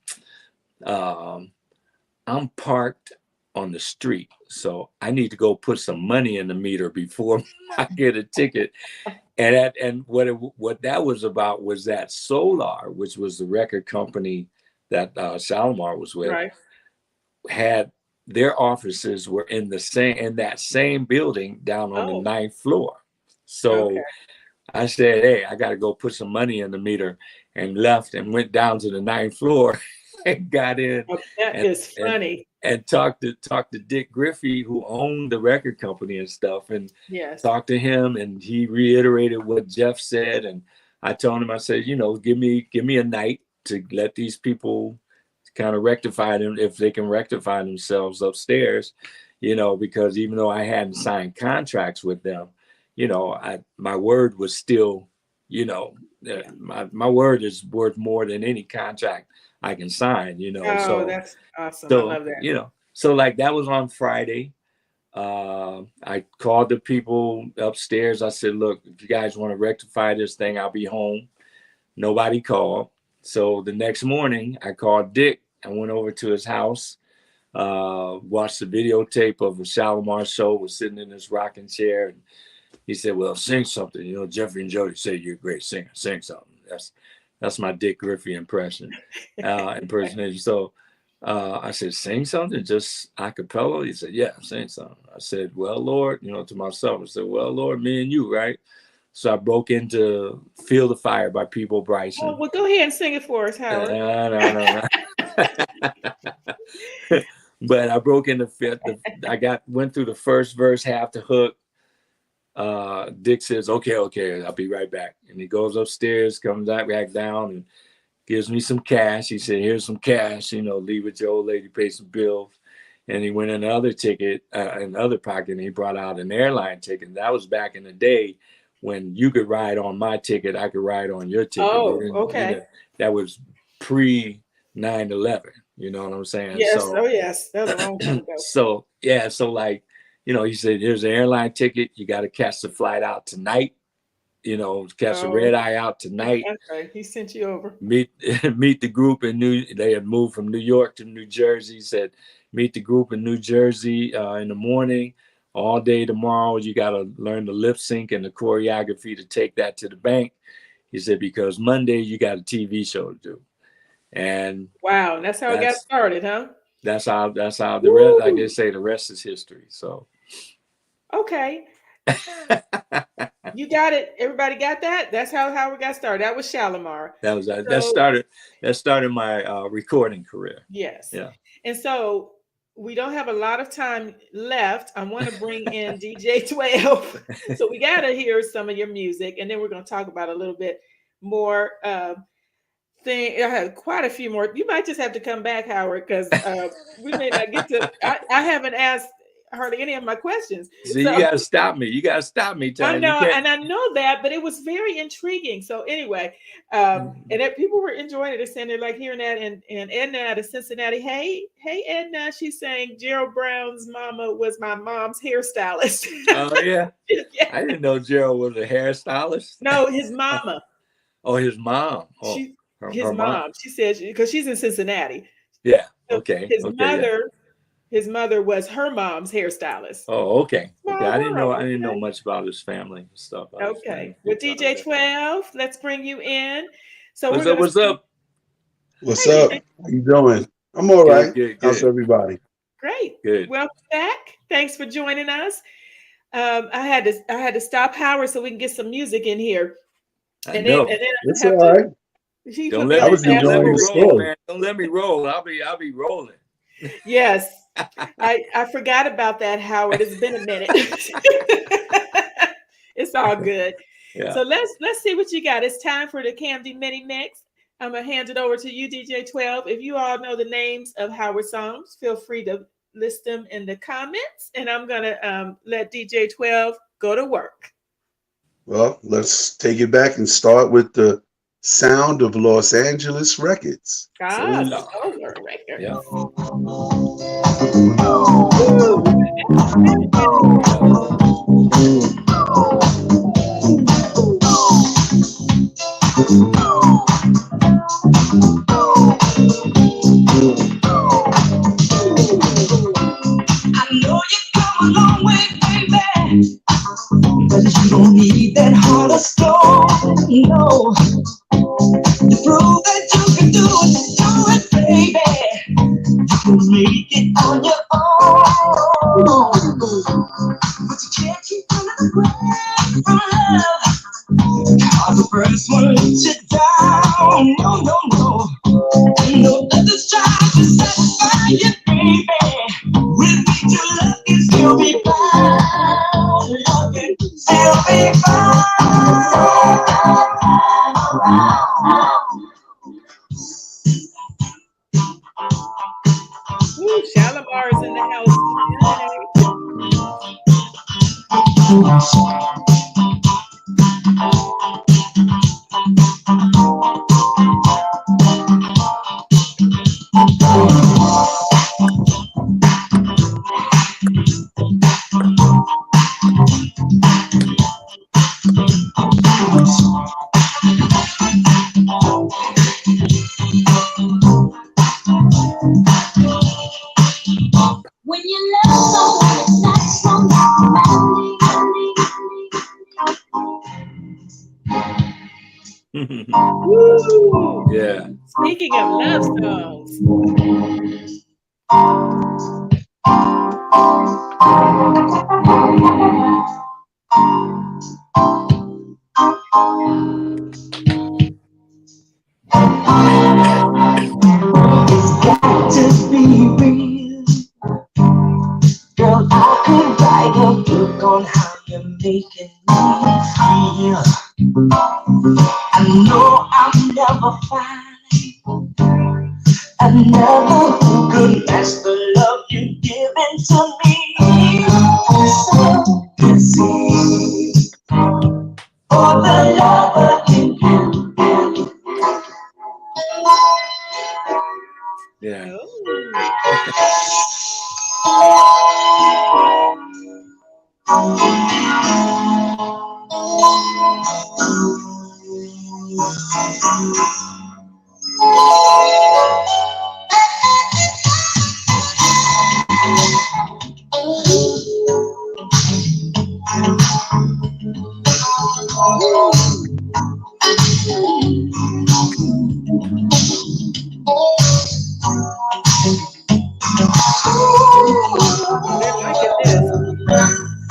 [SPEAKER 2] parked on the street, so I need to go put some money in the meter before I get a ticket. And what that was about was that Solar, which was the record company that Shalimar was with, had their offices were in that same building down on the 9th floor. So I said, hey, I got to go put some money in the meter, and left and went down to the 9th floor and got in
[SPEAKER 1] Oh, that is funny.
[SPEAKER 2] and talked to Dick Griffey, who owned the record company and stuff, and
[SPEAKER 1] Yes.
[SPEAKER 2] talked to him, and he reiterated what Jeff said. And I told him, I said, give me a night to let these people kind of rectify them, if they can rectify themselves upstairs, because even though I hadn't signed contracts with them, my word was still, my word is worth more than any contract I can sign,
[SPEAKER 1] Oh,
[SPEAKER 2] so
[SPEAKER 1] that's awesome.
[SPEAKER 2] so
[SPEAKER 1] I love that.
[SPEAKER 2] So like that was on Friday. I called the people upstairs. I said, look, if you guys want to rectify this thing, I'll be home. Nobody called. So the next morning I called Dick. I went over to his house, watched the videotape of a Shalimar show, was sitting in his rocking chair, and he said, well, sing something. Jeffrey and Jody say you're a great singer. Sing something. That's my Dick Griffey impersonation. So I said, sing something, just a cappella? He said, yeah, sing something. I said, well, Lord, to myself, I said, well, Lord, me and you, right? So I broke into Feel the Fire by Peabo Bryson.
[SPEAKER 1] Oh, well, go ahead and sing it for us, Howard.
[SPEAKER 2] No. But I broke into went through the first verse, half the hook. Dick says, okay, I'll be right back. And he goes upstairs, comes back down, and gives me some cash. He said, here's some cash, leave with your old lady, pay some bills. And he went in another ticket, in the other pocket, and he brought out an airline ticket. That was back in the day when you could ride on my ticket, I could ride on your ticket.
[SPEAKER 1] Oh, okay.
[SPEAKER 2] That was pre 9/11. You know what I'm saying?
[SPEAKER 1] Yes.
[SPEAKER 2] So,
[SPEAKER 1] yes. That was a long time ago.
[SPEAKER 2] So like, he said, here's an airline ticket. You got to catch the flight out tonight. Catch the red eye out tonight.
[SPEAKER 1] Okay, he sent you over.
[SPEAKER 2] Meet the group they had moved from New York to New Jersey. He said, meet the group in New Jersey in the morning. All day tomorrow, you got to learn the lip sync and the choreography to take that to the bank. He said, because Monday you got a TV show to do. And
[SPEAKER 1] wow, that's how it got started, huh?
[SPEAKER 2] That's how the rest, like they say, the rest is history. So
[SPEAKER 1] okay. You got it. Everybody got that? That's how Howard got started. That was Shalimar.
[SPEAKER 2] That started my recording career.
[SPEAKER 1] Yes.
[SPEAKER 2] Yeah.
[SPEAKER 1] And so we don't have a lot of time left. I want to bring in DJ 12. So we got to hear some of your music, and then we're going to talk about a little bit more thing. I have quite a few more. You might just have to come back, Howard, because we may not get to. I haven't asked hardly any of my questions.
[SPEAKER 2] So you got to stop me. You got to stop me, Tom.
[SPEAKER 1] I know, and I know that, but it was very intriguing. So anyway, and that people were enjoying it. They're saying they're like hearing that, and Edna out of Cincinnati. Hey, Edna. She's saying Gerald Brown's mama was my mom's hairstylist.
[SPEAKER 2] Oh yeah.
[SPEAKER 1] Yeah.
[SPEAKER 2] I didn't know Gerald was a hairstylist.
[SPEAKER 1] No, his mama.
[SPEAKER 2] Oh, his mom. Oh,
[SPEAKER 1] his mom. She said because she's in Cincinnati.
[SPEAKER 2] Yeah.
[SPEAKER 1] So
[SPEAKER 2] okay.
[SPEAKER 1] His mother was her mom's hairstylist.
[SPEAKER 2] Oh, okay. I didn't know much about his family and stuff.
[SPEAKER 1] Okay. With DJ 12, let's bring you in. So
[SPEAKER 2] what's up?
[SPEAKER 3] What's up? How you doing? I'm all right. Good. How's everybody?
[SPEAKER 1] Great.
[SPEAKER 2] Good.
[SPEAKER 1] Welcome back. Thanks for joining us. I had to stop Howard so we can get some music in here.
[SPEAKER 2] And then
[SPEAKER 3] it's all right.
[SPEAKER 2] Don't let me roll. I'll be rolling.
[SPEAKER 1] Yes. I forgot about that, Howard. It's been a minute. It's all good.
[SPEAKER 2] Yeah.
[SPEAKER 1] So let's see what you got. It's time for the KAMDI mini mix. I'm gonna hand it over to you, DJ 12. If you all know the names of Howard's songs, feel free to list them in the comments, and I'm gonna let DJ 12 go to work.
[SPEAKER 3] Well, let's take it back and start with the sound of Los Angeles records.
[SPEAKER 1] Solar record.
[SPEAKER 2] Yeah.
[SPEAKER 4] I know you come a long way, baby, but you don't need that heart of stone, no. To prove that you can do it, baby. You can make it on your own, but you can't keep running away from love. Cause the first one let you down, no. No others try you, baby. We'll need your love can still be found. Love can still be
[SPEAKER 1] Woo, Shalimar is in the house
[SPEAKER 4] when you love someone, it's not so romantic.
[SPEAKER 1] Woo!
[SPEAKER 2] Yeah.
[SPEAKER 1] Speaking of love songs.
[SPEAKER 4] It's got to be real. Girl, I could write a book on how you're making me feel. I know I'll never find another who could match the love you've given to me. So easy for the lover in you.
[SPEAKER 2] Yeah.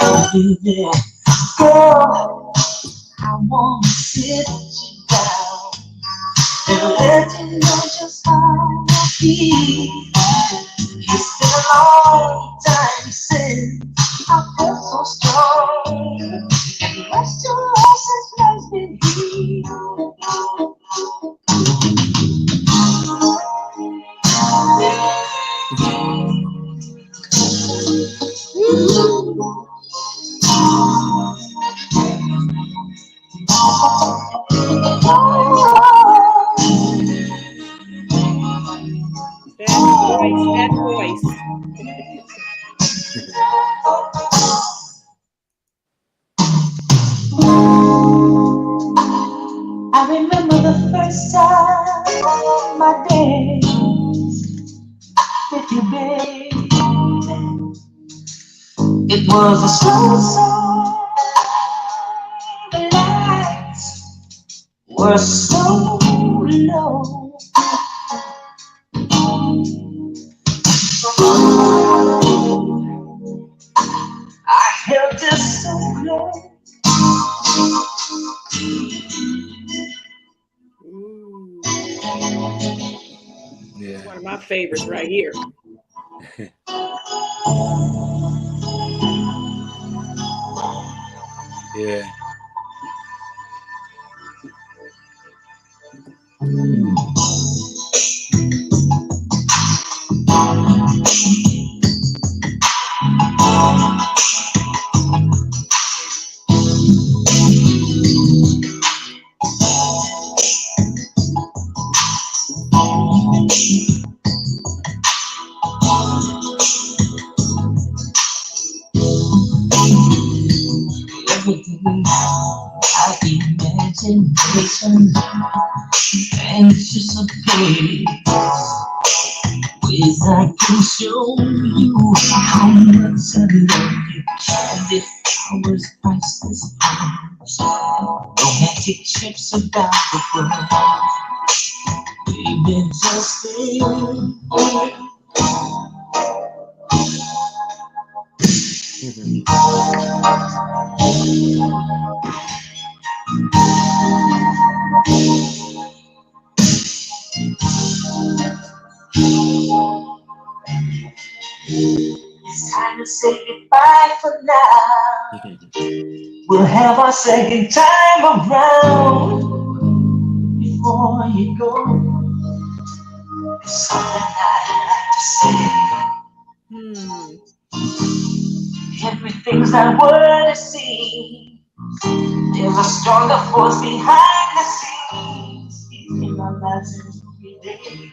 [SPEAKER 1] They're liking this.
[SPEAKER 4] Girl, I wanna sit you down and let you know just how I feel. It's been a long time since I felt so strong, and rest your loss since love's been healed.
[SPEAKER 1] That voice.
[SPEAKER 4] I remember the first time my days with you, baby. It was a slow song. The lights were so low. I held you so close.
[SPEAKER 1] Ooh.
[SPEAKER 2] Yeah.
[SPEAKER 1] One of my favorites right here.
[SPEAKER 2] Yeah.
[SPEAKER 4] Our imagination anticipate ways I can show you how much I love you. And if hours priceless pearls, romantic trips about the world, baby, just stay. say goodbye for now. We'll have our second time around. Before you go, there's something I'd like to say. Everything's not what it seems. There's a stronger force behind the scenes. He's in our lives every day.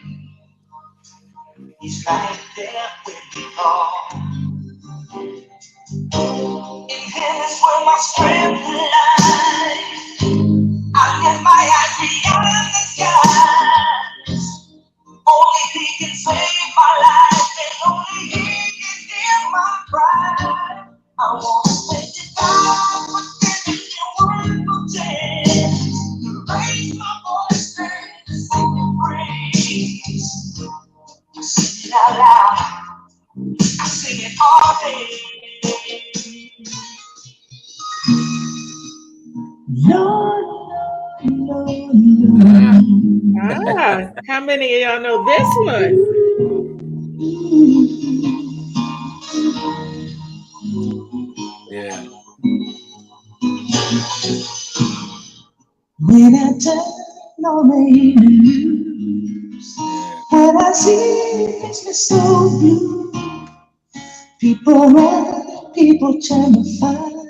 [SPEAKER 4] He's right there when we fall. In him is where my strength lies. I get my eyes beyond the skies. Only he can save my life, and only he can heal my cry. I want to thank you, God, for giving me a wonderful chance to raise my voice and sing your praise. I sing it out loud, I sing it all day. Lord, Lord,
[SPEAKER 1] Ah, how many of y'all know this one?
[SPEAKER 2] Yeah.
[SPEAKER 4] When I turn on the news, and I see it's so blue, people run, people trying to find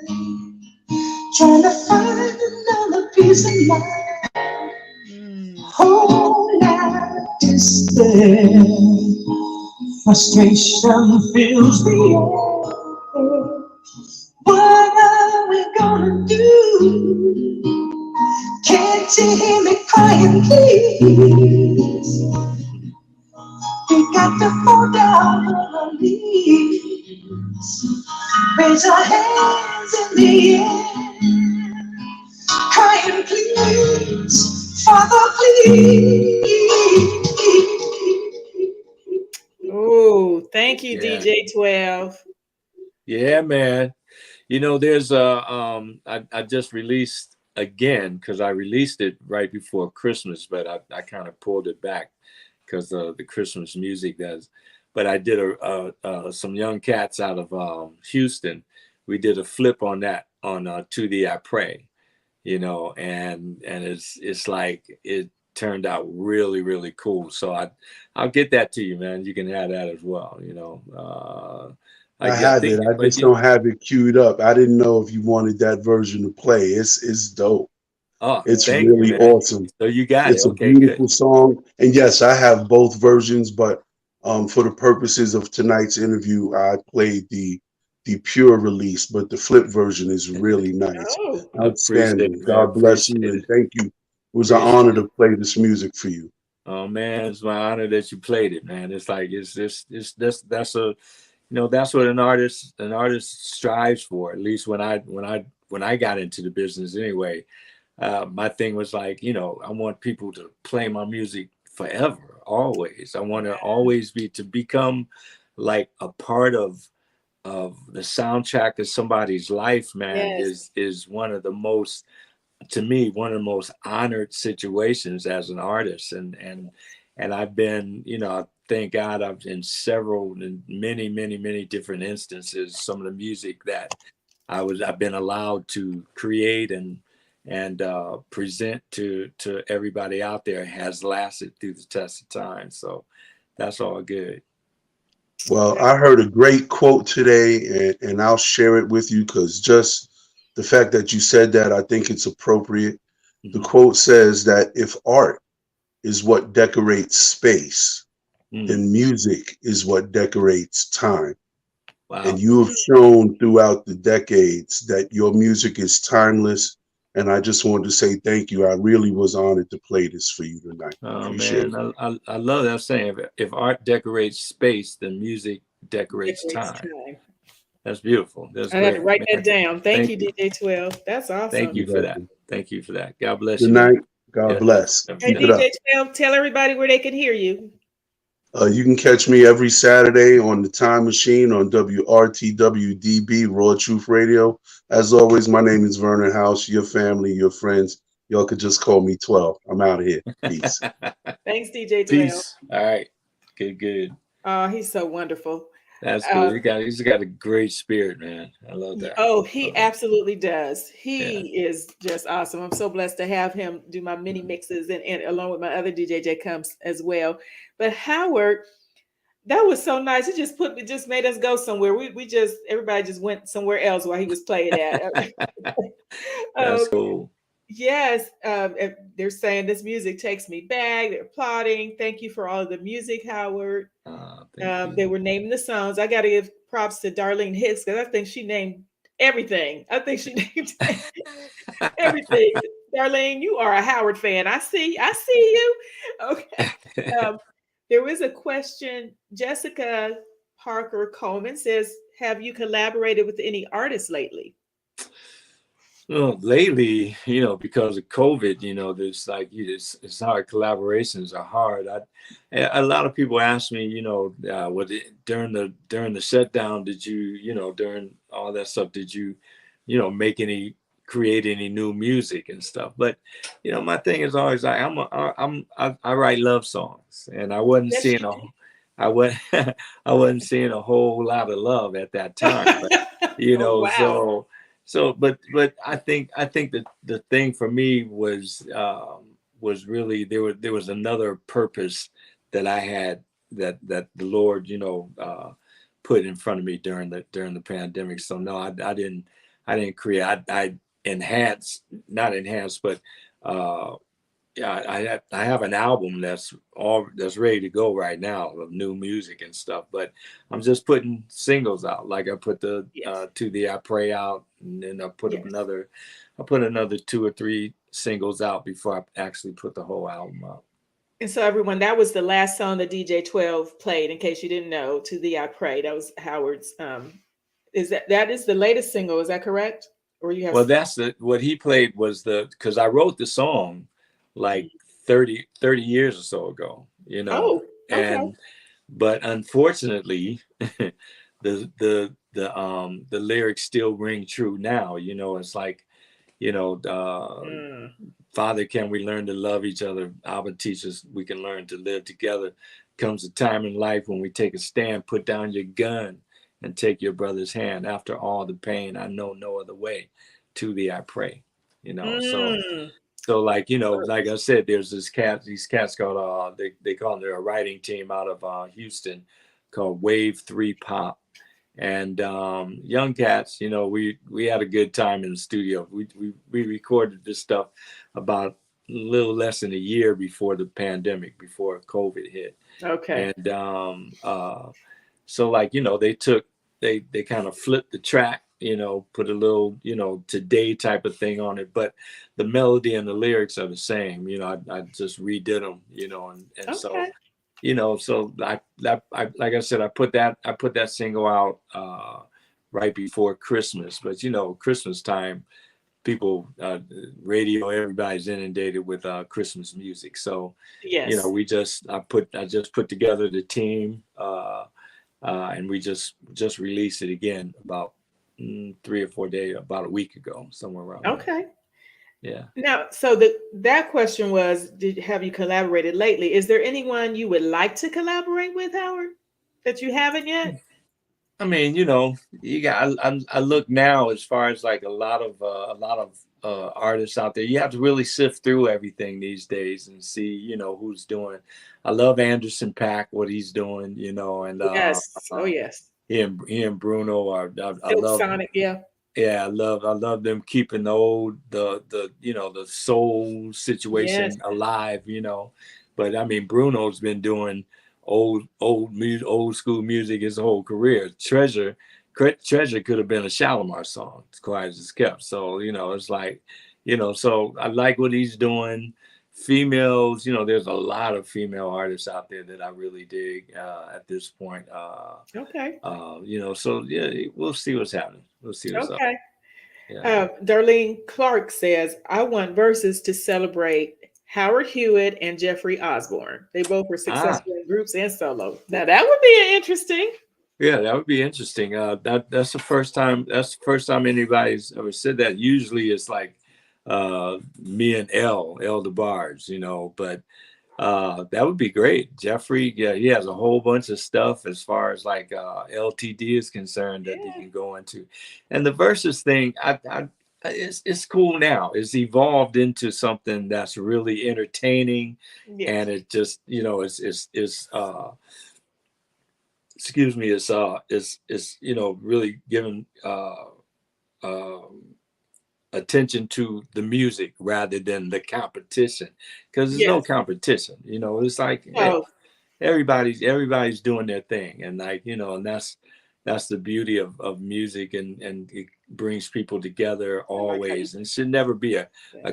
[SPEAKER 4] another piece of mind. Whole lot despair, frustration fills the air. What are we gonna do? Can't you hear me crying, please? We got to fall down on our knees. Raise our hands in the air, crying, please, Father, please.
[SPEAKER 1] Oh, thank you,
[SPEAKER 2] Yeah.
[SPEAKER 1] DJ 12.
[SPEAKER 2] Yeah, man. You know, there's I just released again because I released it right before Christmas, but I kind of pulled it back because the Christmas music does. But I did some young cats out of Houston. We did a flip on that on To Thee I Pray, you know, and it's like it turned out really, really cool. So I'll get that to you, man. You can have that as well, you know.
[SPEAKER 3] I have
[SPEAKER 2] think,
[SPEAKER 3] it. I
[SPEAKER 2] but
[SPEAKER 3] just don't have it queued up. I didn't know if you wanted that version to play. It's dope.
[SPEAKER 2] Oh,
[SPEAKER 3] It's
[SPEAKER 2] thank
[SPEAKER 3] really
[SPEAKER 2] you, man.
[SPEAKER 3] awesome.
[SPEAKER 2] So you got it.
[SPEAKER 3] It's a
[SPEAKER 2] Okay, good.
[SPEAKER 3] beautiful song. And yes, I have both versions, but for the purposes of tonight's interview, I played the pure release, but the flip version is really nice.
[SPEAKER 1] Oh,
[SPEAKER 2] I appreciate
[SPEAKER 3] Outstanding.
[SPEAKER 2] it, man.
[SPEAKER 3] God bless you
[SPEAKER 2] Appreciate
[SPEAKER 3] and
[SPEAKER 2] it.
[SPEAKER 3] thank you. It was an
[SPEAKER 2] Appreciate
[SPEAKER 3] honor
[SPEAKER 2] it.
[SPEAKER 3] to play this music for you.
[SPEAKER 2] Oh man, it's my honor that you played it, man. It's like that's a, you know, that's what an artist strives for. At least when I got into the business anyway. My thing was like, you know, I want people to play my music forever, always. I want to always become like a part of the soundtrack of somebody's life, man.
[SPEAKER 1] yes.
[SPEAKER 2] Is one of the most, to me, one of the most honored situations as an artist. And I've been, you know, thank God I've in many different instances, some of the music that I've been allowed to create and present to everybody out there has lasted through the test of time. So that's all good.
[SPEAKER 3] Well, I heard a great quote today, and I'll share it with you because just the fact that you said that, I think it's appropriate. The quote says that if art is what decorates space, then music is what decorates time.
[SPEAKER 2] Wow.
[SPEAKER 3] And you have shown throughout the decades that your music is timeless. And I just wanted to say thank you. I really was honored to play this for you tonight.
[SPEAKER 2] Oh
[SPEAKER 3] Appreciate
[SPEAKER 2] man,
[SPEAKER 3] it.
[SPEAKER 2] I love that saying. If art decorates space, then music decorates time. That's beautiful. That's
[SPEAKER 1] I have to
[SPEAKER 2] great,
[SPEAKER 1] write
[SPEAKER 2] man.
[SPEAKER 1] that down. Thank you,
[SPEAKER 2] you.
[SPEAKER 1] DJ 12. That's
[SPEAKER 2] Thank
[SPEAKER 1] awesome.
[SPEAKER 2] you
[SPEAKER 3] You're
[SPEAKER 2] for that.
[SPEAKER 3] welcome.
[SPEAKER 2] Thank you for that. God bless
[SPEAKER 3] Good
[SPEAKER 2] you, man.
[SPEAKER 3] night. God
[SPEAKER 2] Yeah.
[SPEAKER 3] bless.
[SPEAKER 1] Hey,
[SPEAKER 3] Keep it up.
[SPEAKER 1] DJ 12, tell everybody where they can hear you.
[SPEAKER 3] You can catch me every Saturday on the Time Machine on WRTWDB, Raw Truth Radio. As always, my name is Vernon House. Your family, your friends, y'all could just call me 12. I'm out of here. Peace.
[SPEAKER 1] Thanks, DJ 12.
[SPEAKER 2] Peace. All right. Good.
[SPEAKER 1] Oh, he's so wonderful.
[SPEAKER 2] That's cool. He's got a great spirit, man. I love that.
[SPEAKER 1] Oh, he
[SPEAKER 2] Uh,
[SPEAKER 1] absolutely does.
[SPEAKER 2] yeah.
[SPEAKER 1] He is just awesome. I'm so blessed to have him do my mini mixes and along with my other DJ J comes as well. But Howard, that was so nice. It just made us go somewhere. We just everybody just went somewhere else while he was playing at.
[SPEAKER 2] That's
[SPEAKER 1] um,
[SPEAKER 2] cool.
[SPEAKER 1] yes, they're saying this music takes me back. They're applauding. Thank you for all of the music, Howard.
[SPEAKER 2] Thank
[SPEAKER 1] They
[SPEAKER 2] you.
[SPEAKER 1] were naming the songs. I got to give props to Darlene Hicks because I think she named everything. I think she named everything. Darlene, you are a Howard fan. I see you. Okay. Um, there was a question. Jessica Parker Coleman says, "Have you collaborated with any artists lately?"
[SPEAKER 2] Well, lately, because of COVID, there's like it's hard. Collaborations are hard. A lot of people ask me, during the shutdown, did you, during all that stuff, did you, create any new music and stuff? But my thing is always like I write love songs, and I wasn't
[SPEAKER 1] Yes,
[SPEAKER 2] seeing
[SPEAKER 1] you
[SPEAKER 2] I was I wasn't seeing a whole lot of love at that
[SPEAKER 1] do.
[SPEAKER 2] time, but
[SPEAKER 1] Oh wow.
[SPEAKER 2] but I think that the thing for me was really there was another purpose that I had that the Lord put in front of me during the pandemic. So no, I didn't create. I enhanced, not enhanced, but yeah, I have an album that's ready to go right now of new music and stuff, but I'm just putting singles out. Like I put the
[SPEAKER 1] Yes.
[SPEAKER 2] To Thee I Pray out, and then
[SPEAKER 1] Yes.
[SPEAKER 2] I put another 2 or 3 singles out before I actually put the whole album out.
[SPEAKER 1] And so everyone, that was the last song that DJ 12 played, in case you didn't know, To Thee I Pray. That was Howard's is that is the latest single, is that correct? Or you have
[SPEAKER 2] Well, what he played was because I wrote the song like 30 years or so ago,
[SPEAKER 1] Oh, okay.
[SPEAKER 2] and but unfortunately, the lyrics still ring true now. It's like, you know, uh,
[SPEAKER 1] Mm,
[SPEAKER 2] Father, can we learn to love each other? Abba teaches we can learn to live together. Comes a time in life when we take a stand, put down your gun and take your brother's hand. After all the pain, I know no other way. To Thee I pray. So
[SPEAKER 1] mm.
[SPEAKER 2] like, like I said, there's these cats called they call it a writing team out of Houston called Wave 3 Pop. And young cats, we had a good time in the studio. We recorded this stuff about a little less than a year before the pandemic, before COVID hit.
[SPEAKER 1] Okay.
[SPEAKER 2] And so like, they kind of flipped the track, put a little, today type of thing on it, but the melody and the lyrics are the same. I just redid them, and so
[SPEAKER 1] Okay.
[SPEAKER 2] so I like I said, I put that single out right before Christmas. But Christmas time, people, radio, everybody's inundated with Christmas music. So
[SPEAKER 1] Yes.
[SPEAKER 2] I just put together the team, and we just released it again about 3 or 4 days, about a week ago, somewhere around there.
[SPEAKER 1] Okay.
[SPEAKER 2] Yeah.
[SPEAKER 1] Now, so that question was, have you collaborated lately? Is there anyone you would like to collaborate with, Howard, that you haven't yet?
[SPEAKER 2] I mean, you got. I look now as far as like a lot of artists out there. You have to really sift through everything these days and see, who's doing. I love Anderson .Paak, what he's doing, and
[SPEAKER 1] Yes. Oh, yes.
[SPEAKER 2] he and Bruno are. I
[SPEAKER 1] Silk
[SPEAKER 2] love.
[SPEAKER 1] Sonic. Yeah.
[SPEAKER 2] Yeah, I love them keeping the soul
[SPEAKER 1] Yes.
[SPEAKER 2] situation alive. But I mean, Bruno's been doing old school music his whole career. Treasure could have been a Shalimar song, as quiet as it's kept. So it's like, so I like what he's doing. Females, there's a lot of female artists out there that I really dig at this point.
[SPEAKER 1] Okay.
[SPEAKER 2] So yeah, we'll see what's happening. We'll see what's up.
[SPEAKER 1] Okay.
[SPEAKER 2] Yeah.
[SPEAKER 1] Darlene Clark says, I want verses to celebrate Howard Hewitt and Jeffrey Osborne. They both were
[SPEAKER 2] Ah,
[SPEAKER 1] successful in groups and solo. Now that would be interesting.
[SPEAKER 2] yeah, that would be interesting. That's the first time. That's the first time anybody's ever said that. Usually, it's like me and L DeBarge, but That would be great. Jeffrey, yeah, he has a whole bunch of stuff as far as like LTD is concerned that he can go into. And the versus thing, it's cool now. It's evolved into something that's really entertaining, and it just, you know, it's excuse me, it's you know, really giving attention to the music rather than the competition, because there's no competition. You know, it's like, hey, everybody's doing their thing, and like, you know, and that's the beauty of music, and it brings people together always, and it should never be a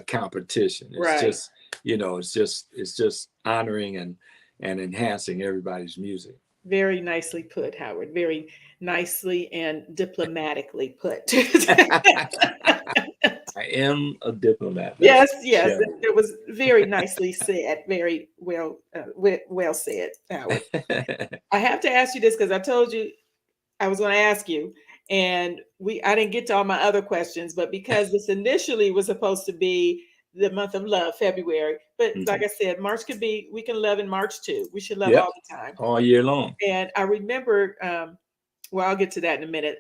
[SPEAKER 2] competition. It's just, you know, it's just honoring and enhancing everybody's music.
[SPEAKER 1] Very nicely put, Howard. Very nicely and diplomatically put.
[SPEAKER 2] I am a diplomat.
[SPEAKER 1] Yes. It was very nicely said. Very well said, Howard. I have to ask you this because I told you I was going to ask you, and I didn't get to all my other questions, but because this initially was supposed to be the month of love, February, but like I said, March could be, we can love in March too. We should love all the time,
[SPEAKER 2] all year long.
[SPEAKER 1] And I remember, well, I'll get to that in a minute.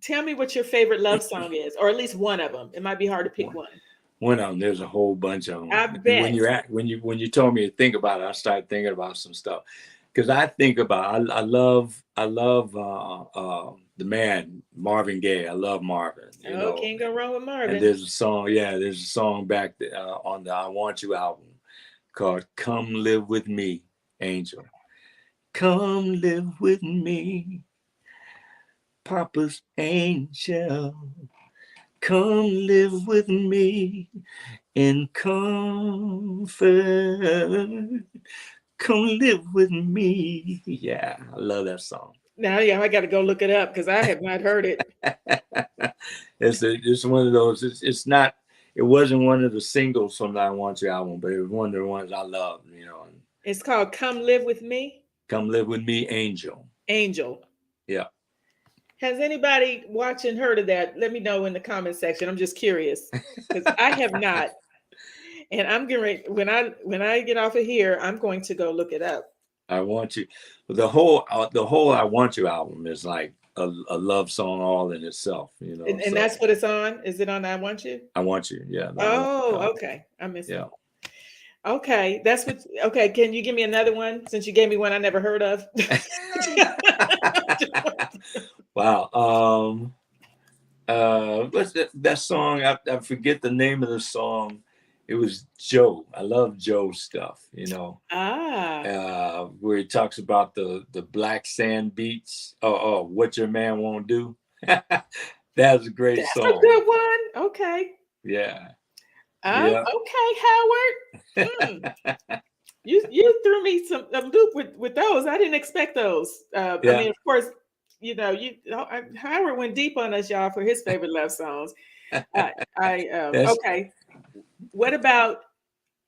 [SPEAKER 1] Tell me what your favorite love song is, or at least one of them. It might be hard to pick one.
[SPEAKER 2] One of them. There's a whole bunch of them.
[SPEAKER 1] I bet.
[SPEAKER 2] When you told me to think about it, I started thinking about some stuff, because I think about, I love the man Marvin Gaye. I love Marvin. You know?
[SPEAKER 1] Can't go wrong with Marvin.
[SPEAKER 2] And there's a song back on the I Want You album called "Come Live with Me, Angel." Come live with me, Papa's angel. Come live with me in comfort. Come live with me. Yeah, I love that song.
[SPEAKER 1] Now, I got to go look it up because I have not heard it.
[SPEAKER 2] It's one of those. It wasn't one of the singles from the I Want You album, but it was one of the ones I love. You know.
[SPEAKER 1] It's called "Come Live with Me."
[SPEAKER 2] Come live with me, Angel.
[SPEAKER 1] Angel.
[SPEAKER 2] Yeah.
[SPEAKER 1] Has anybody watching heard of that? Let me know in the comment section. I'm just curious because I have not. And I'm getting ready, when I get off of here, I'm going to go look it up.
[SPEAKER 2] I Want You. The whole I Want You album is like a love song all in itself, you know.
[SPEAKER 1] And that's what it's on. Is it on I Want You?
[SPEAKER 2] I Want You. Yeah.
[SPEAKER 1] Okay. I missed it. Okay, that's what. Okay, can you give me another one since you gave me one I never heard of?
[SPEAKER 2] Wow. What's that song? I forget the name of the song. It was Joe. I love Joe's stuff, you know. Where he talks about the black sand beach. Oh, what your man won't do. That's a great song.
[SPEAKER 1] That's a good one. Okay.
[SPEAKER 2] Yeah.
[SPEAKER 1] Okay, Howard. You threw me a loop with those. I didn't expect those. I mean, of course, you know, Howard went deep on us, y'all, for his favorite love songs. Okay. What about?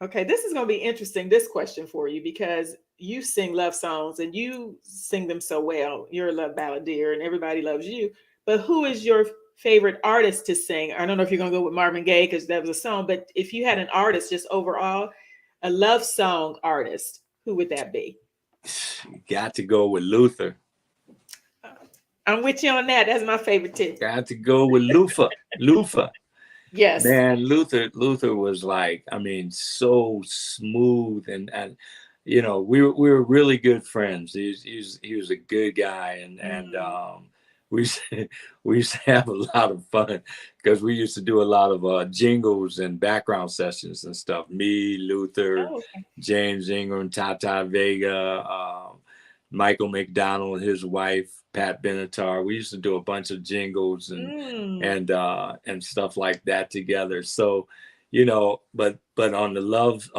[SPEAKER 1] Okay, this is going to be interesting. This question for you, because you sing love songs and you sing them so well. You're a love balladeer, and everybody loves you. But who is your favorite artist to sing? I don't know if you're gonna go with Marvin Gaye because that was a song, but if you had an artist just overall, a love song artist, who would that be?
[SPEAKER 2] You got to go with Luther.
[SPEAKER 1] I'm with you on that. That's my favorite too.
[SPEAKER 2] Got to go with Luther.
[SPEAKER 1] Yes.
[SPEAKER 2] Man, Luther was like, I mean, so smooth, and you know, we were really good friends. He was a good guy, and we used to have a lot of fun because we used to do a lot of jingles and background sessions and stuff. Me, Luther, James Ingram, Tata Vega, Michael McDonald, his wife, Pat Benatar. We used to do a bunch of jingles and stuff like that together. So, you know, but on the love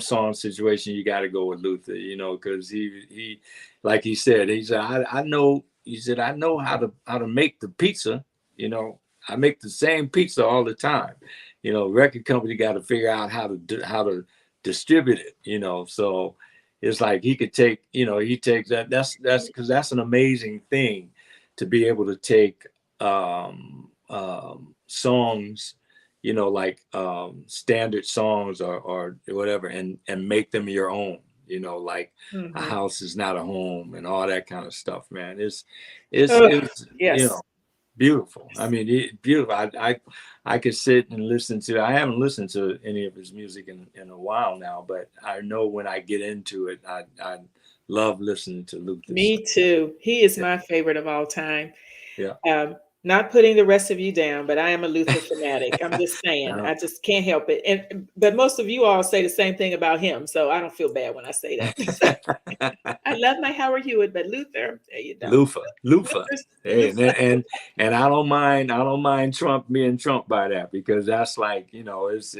[SPEAKER 2] song situation, you got to go with Luther, you know, because he like he said, I know. He said, I know how to make the pizza. You know, I make the same pizza all the time. You know, record company got to figure out how to distribute it. You know, so it's like he could take. You know, he takes that. That's because that's an amazing thing to be able to take songs you know, like standard songs or whatever, and make them your own. You know, like a
[SPEAKER 1] Mhm.
[SPEAKER 2] house is not a home and all that kind of stuff, man.
[SPEAKER 1] Ugh,
[SPEAKER 2] It's you
[SPEAKER 1] yes.
[SPEAKER 2] know, beautiful. I mean, beautiful. I could sit and listen to. I haven't listened to any of his music in a while now, but I know when I get into it, I love listening to Luther stuff.
[SPEAKER 1] Me too. He is
[SPEAKER 2] Yeah,
[SPEAKER 1] my favorite of all time.
[SPEAKER 2] yeah.
[SPEAKER 1] Um, Not putting the rest of you down, but I am a Luther fanatic. I'm just saying,
[SPEAKER 2] No.
[SPEAKER 1] I just can't help it. And but most of you all say the same thing about him, so I don't feel bad when I say that. I love my Howard Hewitt, but Luther, there you don't.
[SPEAKER 2] Lufa.
[SPEAKER 1] Luther's
[SPEAKER 2] Hey,
[SPEAKER 1] Luther.
[SPEAKER 2] and I don't mind Trump being Trump by that, because that's like, you know, it's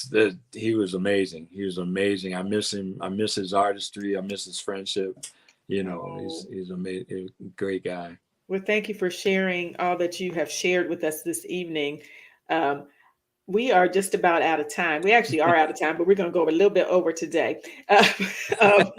[SPEAKER 2] the he was amazing. He was amazing. I miss him. I miss his artistry. I miss his friendship. You know,
[SPEAKER 1] Oh,
[SPEAKER 2] he's amazing, great guy.
[SPEAKER 1] well, thank you for sharing all that you have shared with us this evening. Um, we are just about out of time. We actually are out of time, but we're going to go a little bit over today. Uh, um,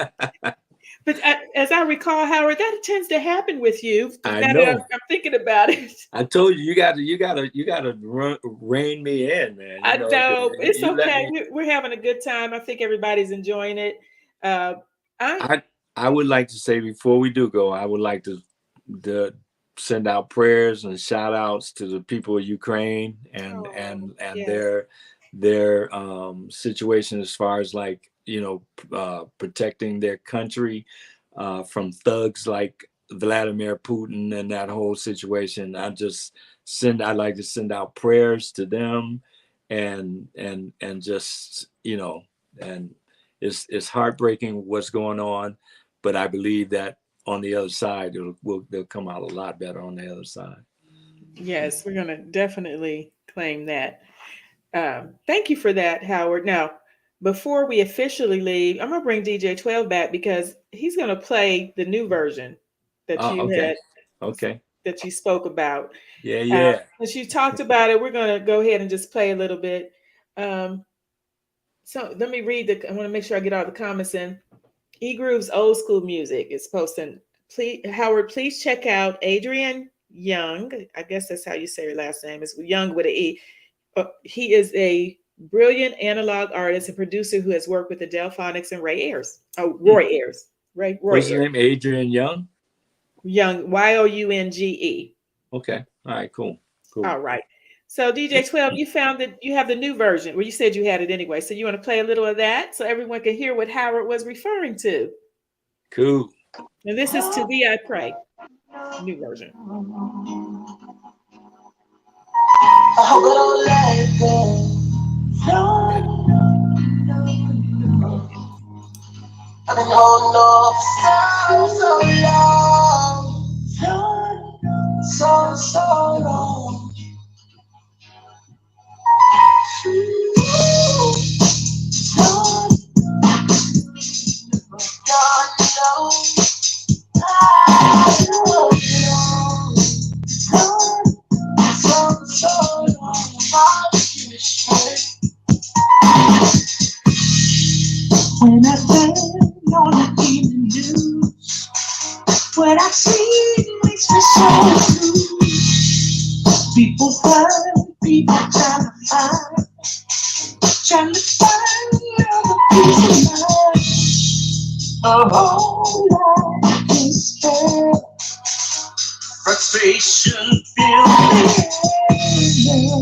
[SPEAKER 1] but as I recall, Howard, that tends to happen with you.
[SPEAKER 2] I
[SPEAKER 1] Now that
[SPEAKER 2] know.
[SPEAKER 1] I'm thinking about it,
[SPEAKER 2] I told you, you gotta rein me in, man. You
[SPEAKER 1] I
[SPEAKER 2] know, 'cause
[SPEAKER 1] know it's
[SPEAKER 2] you let
[SPEAKER 1] okay.
[SPEAKER 2] me.
[SPEAKER 1] We're having a good time. I think everybody's enjoying it. Uh, I
[SPEAKER 2] I I would like to say, before we do go, I would like to send out prayers and shout outs to the people of Ukraine
[SPEAKER 1] oh
[SPEAKER 2] and
[SPEAKER 1] yes,
[SPEAKER 2] their situation, as far as, like, you know, protecting their country from thugs like Vladimir Putin and that whole situation. I'd like to send out prayers to them, and just, you know, and it's heartbreaking what's going on, but I believe that on the other side, they'll come out a lot better on the other side.
[SPEAKER 1] yes, we're going to definitely claim that. Thank you for that, Howard. Now, before we officially leave, I'm gonna bring DJ 12 back because he's gonna play the new version that
[SPEAKER 2] Oh,
[SPEAKER 1] you
[SPEAKER 2] okay,
[SPEAKER 1] had
[SPEAKER 2] okay,
[SPEAKER 1] that you spoke about.
[SPEAKER 2] yeah, yeah.
[SPEAKER 1] Since you talked about it, we're gonna go ahead and just play a little bit. Um, so let me read the. I want to make sure I get all the comments in. E Groove's old school music is posting. Please, Howard, please check out Adrian Young. I guess that's how you say her last name. Is Young with an E. He is a brilliant analog artist and producer who has worked with the Delphonics and Ray Ayers. Oh,
[SPEAKER 2] Hmm.
[SPEAKER 1] Roy Ayers. Roy
[SPEAKER 2] What's his
[SPEAKER 1] Ayers.
[SPEAKER 2] name? Adrian Young.
[SPEAKER 1] Young, Younge.
[SPEAKER 2] Okay, all right, cool, cool.
[SPEAKER 1] All right. So DJ 12, you found that you have the new version. Well, you said you had it anyway. So you want to play a little of that so everyone can hear what Howard was referring to.
[SPEAKER 2] Cool.
[SPEAKER 1] And this is To Thee I Pray, new version.
[SPEAKER 4] I hope I don't let it go. No, no, no. I've been holding on for so long. So long. No, no, I love you. So long. When I stand on the evening news, what I see makes me so blue. People hurt, people trying to find another piece of mind. A whole lot is there. Frustration fills the air.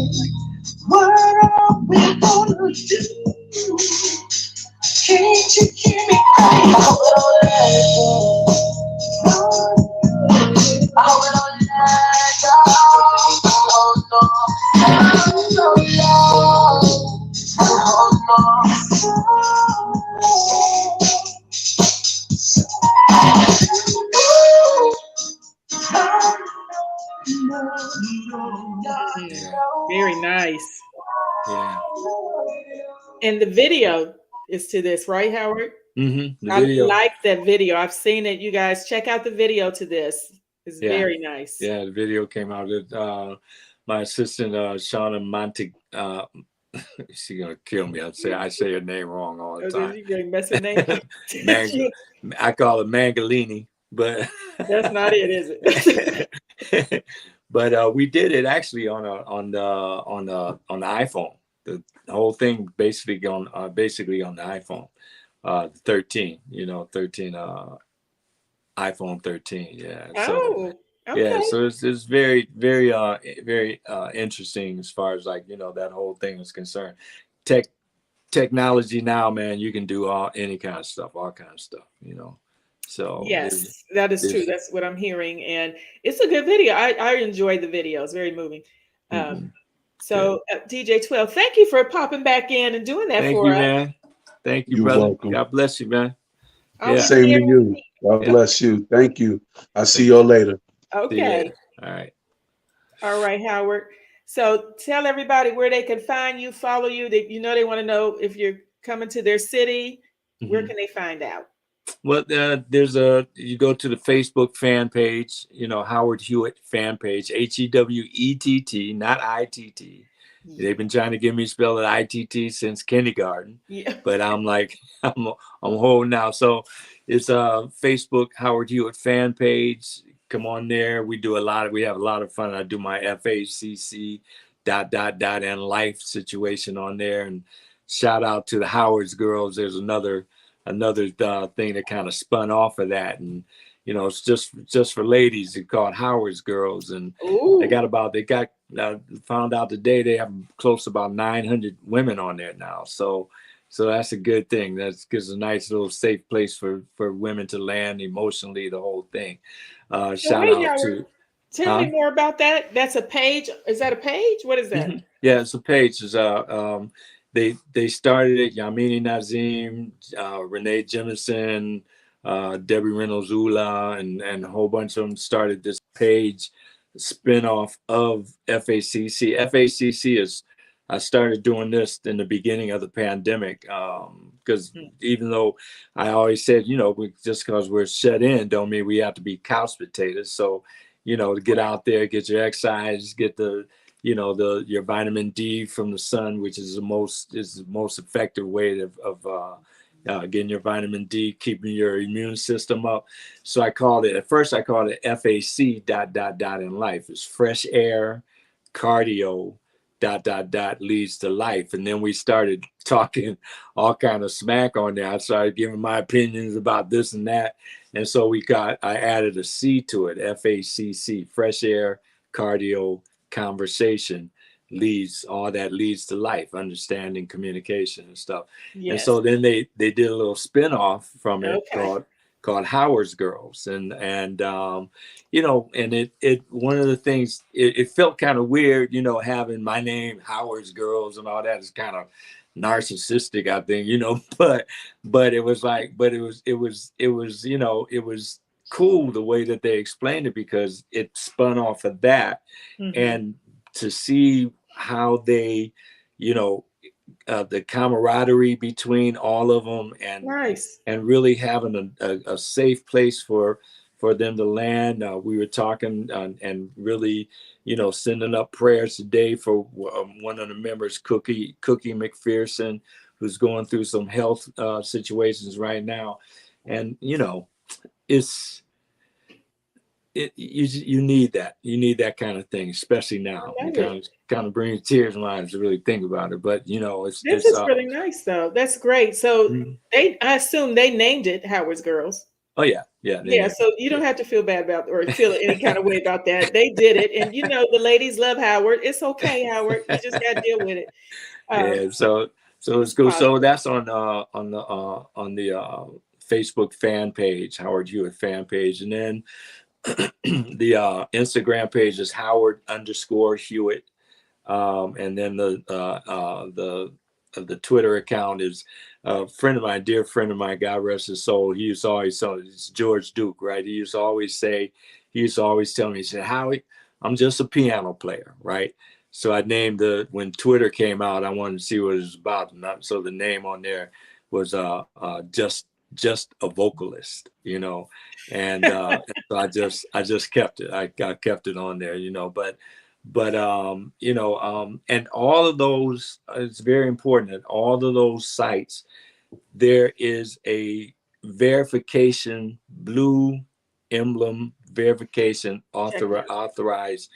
[SPEAKER 4] What are we gonna do? Can't you hear me cry? I hope it don't let it go. I hope it don't let it go. Oh no, so long. Oh
[SPEAKER 1] Very nice.
[SPEAKER 2] Yeah.
[SPEAKER 1] And the video is to this, right, Howard?
[SPEAKER 2] Mm-hmm. The
[SPEAKER 1] I
[SPEAKER 2] video.
[SPEAKER 1] like that video. I've seen it. You guys check out the video to this. It's
[SPEAKER 2] Yeah.
[SPEAKER 1] very nice.
[SPEAKER 2] Yeah, the video came out. My assistant, Shauna Monte, she's gonna kill me. I say her name wrong all the time.
[SPEAKER 1] You gonna mess her name?
[SPEAKER 2] I call her Mangalini, but
[SPEAKER 1] That's not it, is it?
[SPEAKER 2] but we did it actually on the iPhone. The whole thing basically on the iPhone, 13. 13 iPhone 13. Yeah. So
[SPEAKER 1] Oh,
[SPEAKER 2] yeah,
[SPEAKER 1] okay.
[SPEAKER 2] so it's very very interesting as far as like that whole thing is concerned. Technology now, man, you can do any kind of stuff, all kind of stuff. So
[SPEAKER 1] Yes, that is true.
[SPEAKER 2] there's
[SPEAKER 1] That's what I'm hearing, and it's a good video. I enjoy the video. It's very moving. Um,
[SPEAKER 2] mhm, good.
[SPEAKER 1] so DJ 12, thank you for popping back in and doing that
[SPEAKER 2] Thank
[SPEAKER 1] for
[SPEAKER 2] you,
[SPEAKER 1] us.
[SPEAKER 2] man. Thank you,
[SPEAKER 3] You're
[SPEAKER 2] brother.
[SPEAKER 3] welcome.
[SPEAKER 2] God bless you, man.
[SPEAKER 1] I'll be
[SPEAKER 2] Yeah,
[SPEAKER 3] Same
[SPEAKER 1] there.
[SPEAKER 3] to you. God
[SPEAKER 2] yeah.
[SPEAKER 3] bless you. Thank you. I'll see
[SPEAKER 2] Thank
[SPEAKER 3] y'all later.
[SPEAKER 2] See you
[SPEAKER 1] Okay.
[SPEAKER 2] later. All right.
[SPEAKER 1] All right, Howard. So tell everybody where they can find you, follow you. They want to know if you're coming to their city. Where
[SPEAKER 2] Mhm.
[SPEAKER 1] can they find out?
[SPEAKER 2] Well, you go to the Facebook fan page, Howard Hewett fan page, Hewett, not ITT.
[SPEAKER 1] Yeah.
[SPEAKER 2] They've been trying to get me to spell it ITT since kindergarten,
[SPEAKER 1] Yeah.
[SPEAKER 2] but I'm like, I'm holding out. So it's Facebook Howard Hewett fan page. Come on there. We have a lot of fun. I do my FACC ... and life situation on there, and shout out to the Howard's girls. There's another thing that kind of spun off of that, and it's just for ladies. They call it Howard's girls, and they
[SPEAKER 1] Ooh.
[SPEAKER 2] got found out today they have close to about 900 women on there now. So that's a good thing. That gives a nice little safe place for women to land emotionally, the whole thing.
[SPEAKER 1] So
[SPEAKER 2] Shout
[SPEAKER 1] wait,
[SPEAKER 2] out
[SPEAKER 1] Howard,
[SPEAKER 2] to
[SPEAKER 1] tell me
[SPEAKER 2] huh
[SPEAKER 1] more about that. That's a page. Is that a page? What is that?
[SPEAKER 2] Yeah, it's a page. Is they started it. Yamini Nazim, Renee Jemison, Debbie Reynolds Ula, and a whole bunch of them started this page spinoff of FACC. FACC is I started doing this in the beginning of the pandemic because even though I always said, just because we're shut in don't mean we have to be couch potatoes. So, to get
[SPEAKER 1] Right.
[SPEAKER 2] out there, get your exercise, get your vitamin D from the sun, which is the most effective way of getting your vitamin D, keeping your immune system up. So I called it FAC ... in life. It's fresh air, cardio ... leads to life. And then we started talking all kind of smack on there. I started giving my opinions about this and that. And so I added a C to it, FACC, fresh air, cardio, conversation leads to life, understanding, communication, and stuff. And
[SPEAKER 1] Yes.
[SPEAKER 2] so then they did a little spin-off from it
[SPEAKER 1] Okay.
[SPEAKER 2] called Howard's Girls. And it one of the things, it felt kind of weird, having my name Howard's Girls and all that is kind of narcissistic, I think, but it was like, but it was it was cool the way that they explained it, because it spun off of that. And to see how they, the camaraderie between all of them,
[SPEAKER 1] Nice.
[SPEAKER 2] and really having a safe place for them to land. We were talking and really, sending up prayers today for one of the members, Cookie McPherson, who's going through some health situations right now. And, it's, you need that kind of thing, especially now.
[SPEAKER 1] I
[SPEAKER 2] It
[SPEAKER 1] love it.
[SPEAKER 2] kind of brings tears in my eyes to really think about it. But
[SPEAKER 1] This is really nice, though. That's great. So I assume they named it Howard's Girls.
[SPEAKER 2] oh yeah, they
[SPEAKER 1] Yeah,
[SPEAKER 2] named
[SPEAKER 1] so you don't
[SPEAKER 2] it.
[SPEAKER 1] have to feel bad about or feel any kind of way about that. They did it, and the ladies love Howard. It's okay, Howard. You just got to deal with it.
[SPEAKER 2] Yeah, so it's
[SPEAKER 1] It's
[SPEAKER 2] cool. So
[SPEAKER 1] positive.
[SPEAKER 2] that's on the Facebook fan page, Howard Hewett fan page, and then the Instagram page is Howard_Hewett, and then the Twitter account is a friend of mine, dear friend of mine, God rest his soul. He used to always tell me, it's George Duke, right? He used to always tell me, he said, Howie, I'm just a piano player, right? So I named when Twitter came out, I wanted to see what it was about. So the name on there was just a vocalist, and so I just kept it. I kept it on there, but and all of those, it's very important that all of those sites, there is a verification, blue emblem verification,
[SPEAKER 1] Check it out.
[SPEAKER 2] authorized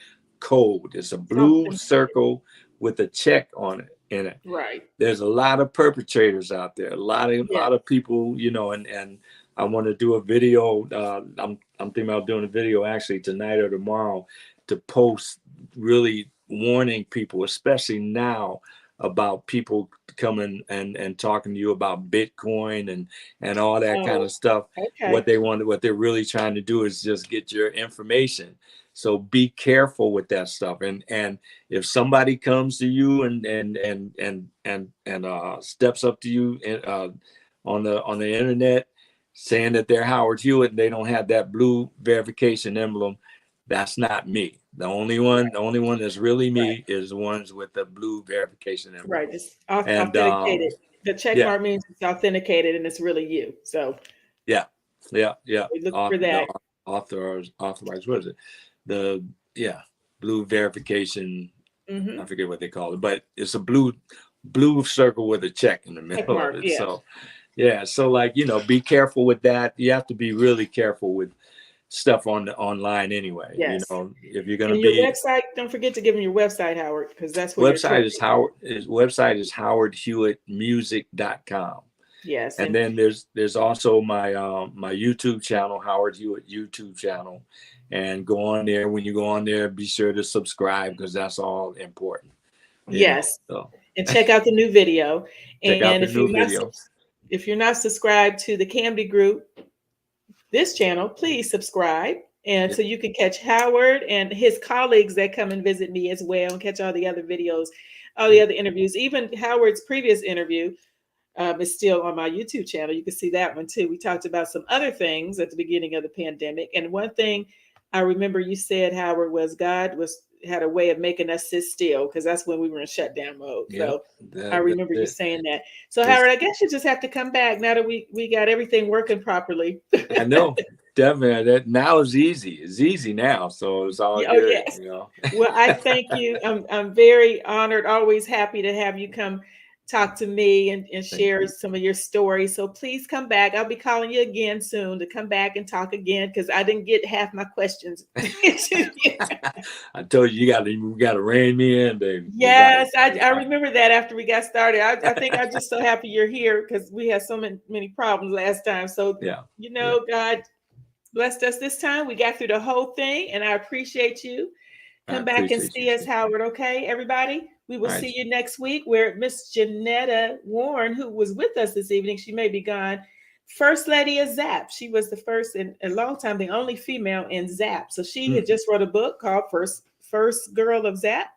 [SPEAKER 2] code. It's a blue circle with a check on it in it.
[SPEAKER 1] Right.
[SPEAKER 2] There's a lot of perpetrators out there. A lot
[SPEAKER 1] Yeah.
[SPEAKER 2] of people, you know, and I want to do a video. I'm thinking about doing a video actually tonight or tomorrow to post, really warning people, especially now, about people coming and talking to you about Bitcoin and all that kind of stuff.
[SPEAKER 1] Okay.
[SPEAKER 2] What they're really trying to do is just get your information. So be careful with that stuff. And if somebody comes to you and steps up to you on the internet saying that they're Howard Hewett and they don't have that blue verification emblem, that's not me. The only one that's really me is the ones with the blue verification emblem.
[SPEAKER 1] Right. It's authenticated. The check mark means it's authenticated and it's really you. So
[SPEAKER 2] yeah.
[SPEAKER 1] We look for that.
[SPEAKER 2] Authorized. What is it? The blue verification.
[SPEAKER 1] Mm-hmm.
[SPEAKER 2] I forget what they call it, but it's a blue circle with a check in the middle of it.
[SPEAKER 1] Yeah.
[SPEAKER 2] So like, you know, be careful with that. You have to be really careful with stuff online anyway.
[SPEAKER 1] Yes.
[SPEAKER 2] You know, if you're gonna
[SPEAKER 1] your website, don't forget to give them your website, Howard, because that's where
[SPEAKER 2] website is howardhewittmusic.com.
[SPEAKER 1] Yes.
[SPEAKER 2] And then there's also my my YouTube channel, Howard Hewett YouTube channel. And go on there. When you go on there, be sure to subscribe because that's all important.
[SPEAKER 1] Yes. And check out the new video. And if you're not subscribed to the KAMDI group, this channel, please subscribe. And so you can catch Howard and his colleagues that come and visit me as well and catch all the other videos, all the other interviews. Even Howard's previous interview is still on my YouTube channel. You can see that one too. We talked about some other things at the beginning of the pandemic. And one thing I remember you said, Howard, was God had a way of making us sit still because that's when we were in shutdown mode. So I remember you saying that. So Howard, I guess you just have to come back now that we got everything working properly.
[SPEAKER 2] I know, definitely. That now is easy. It's easy now, so it's all good.
[SPEAKER 1] Yes.
[SPEAKER 2] You know?
[SPEAKER 1] Well, I thank you. I'm very honored. Always happy to have you come talk to me and share some of your stories. So please come back. I'll be calling you again soon to come back and talk again because I didn't get half my questions.
[SPEAKER 2] I told you you got to rein me in, baby.
[SPEAKER 1] Yes, I remember that after we got started. I think I'm just so happy you're here because we had so many problems last time. So God blessed us this time. We got through the whole thing, and I appreciate you. Come back and see us, Howard. Okay, everybody. We will see you next week. Where Miss Janetta Warren, who was with us this evening, she may be gone. First Lady of Zap. She was the first in a long time, the only female in Zap. So she had just wrote a book called First Girl of Zap.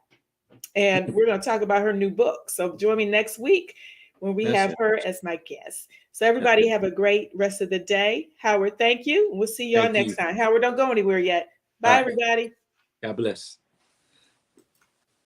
[SPEAKER 1] And we're going to talk about her new book. So join me next week when we have her as my guest. So everybody have a great rest of the day. Howard, thank you. We'll see y'all next time. Howard, don't go anywhere yet. Bye, everybody.
[SPEAKER 2] God bless.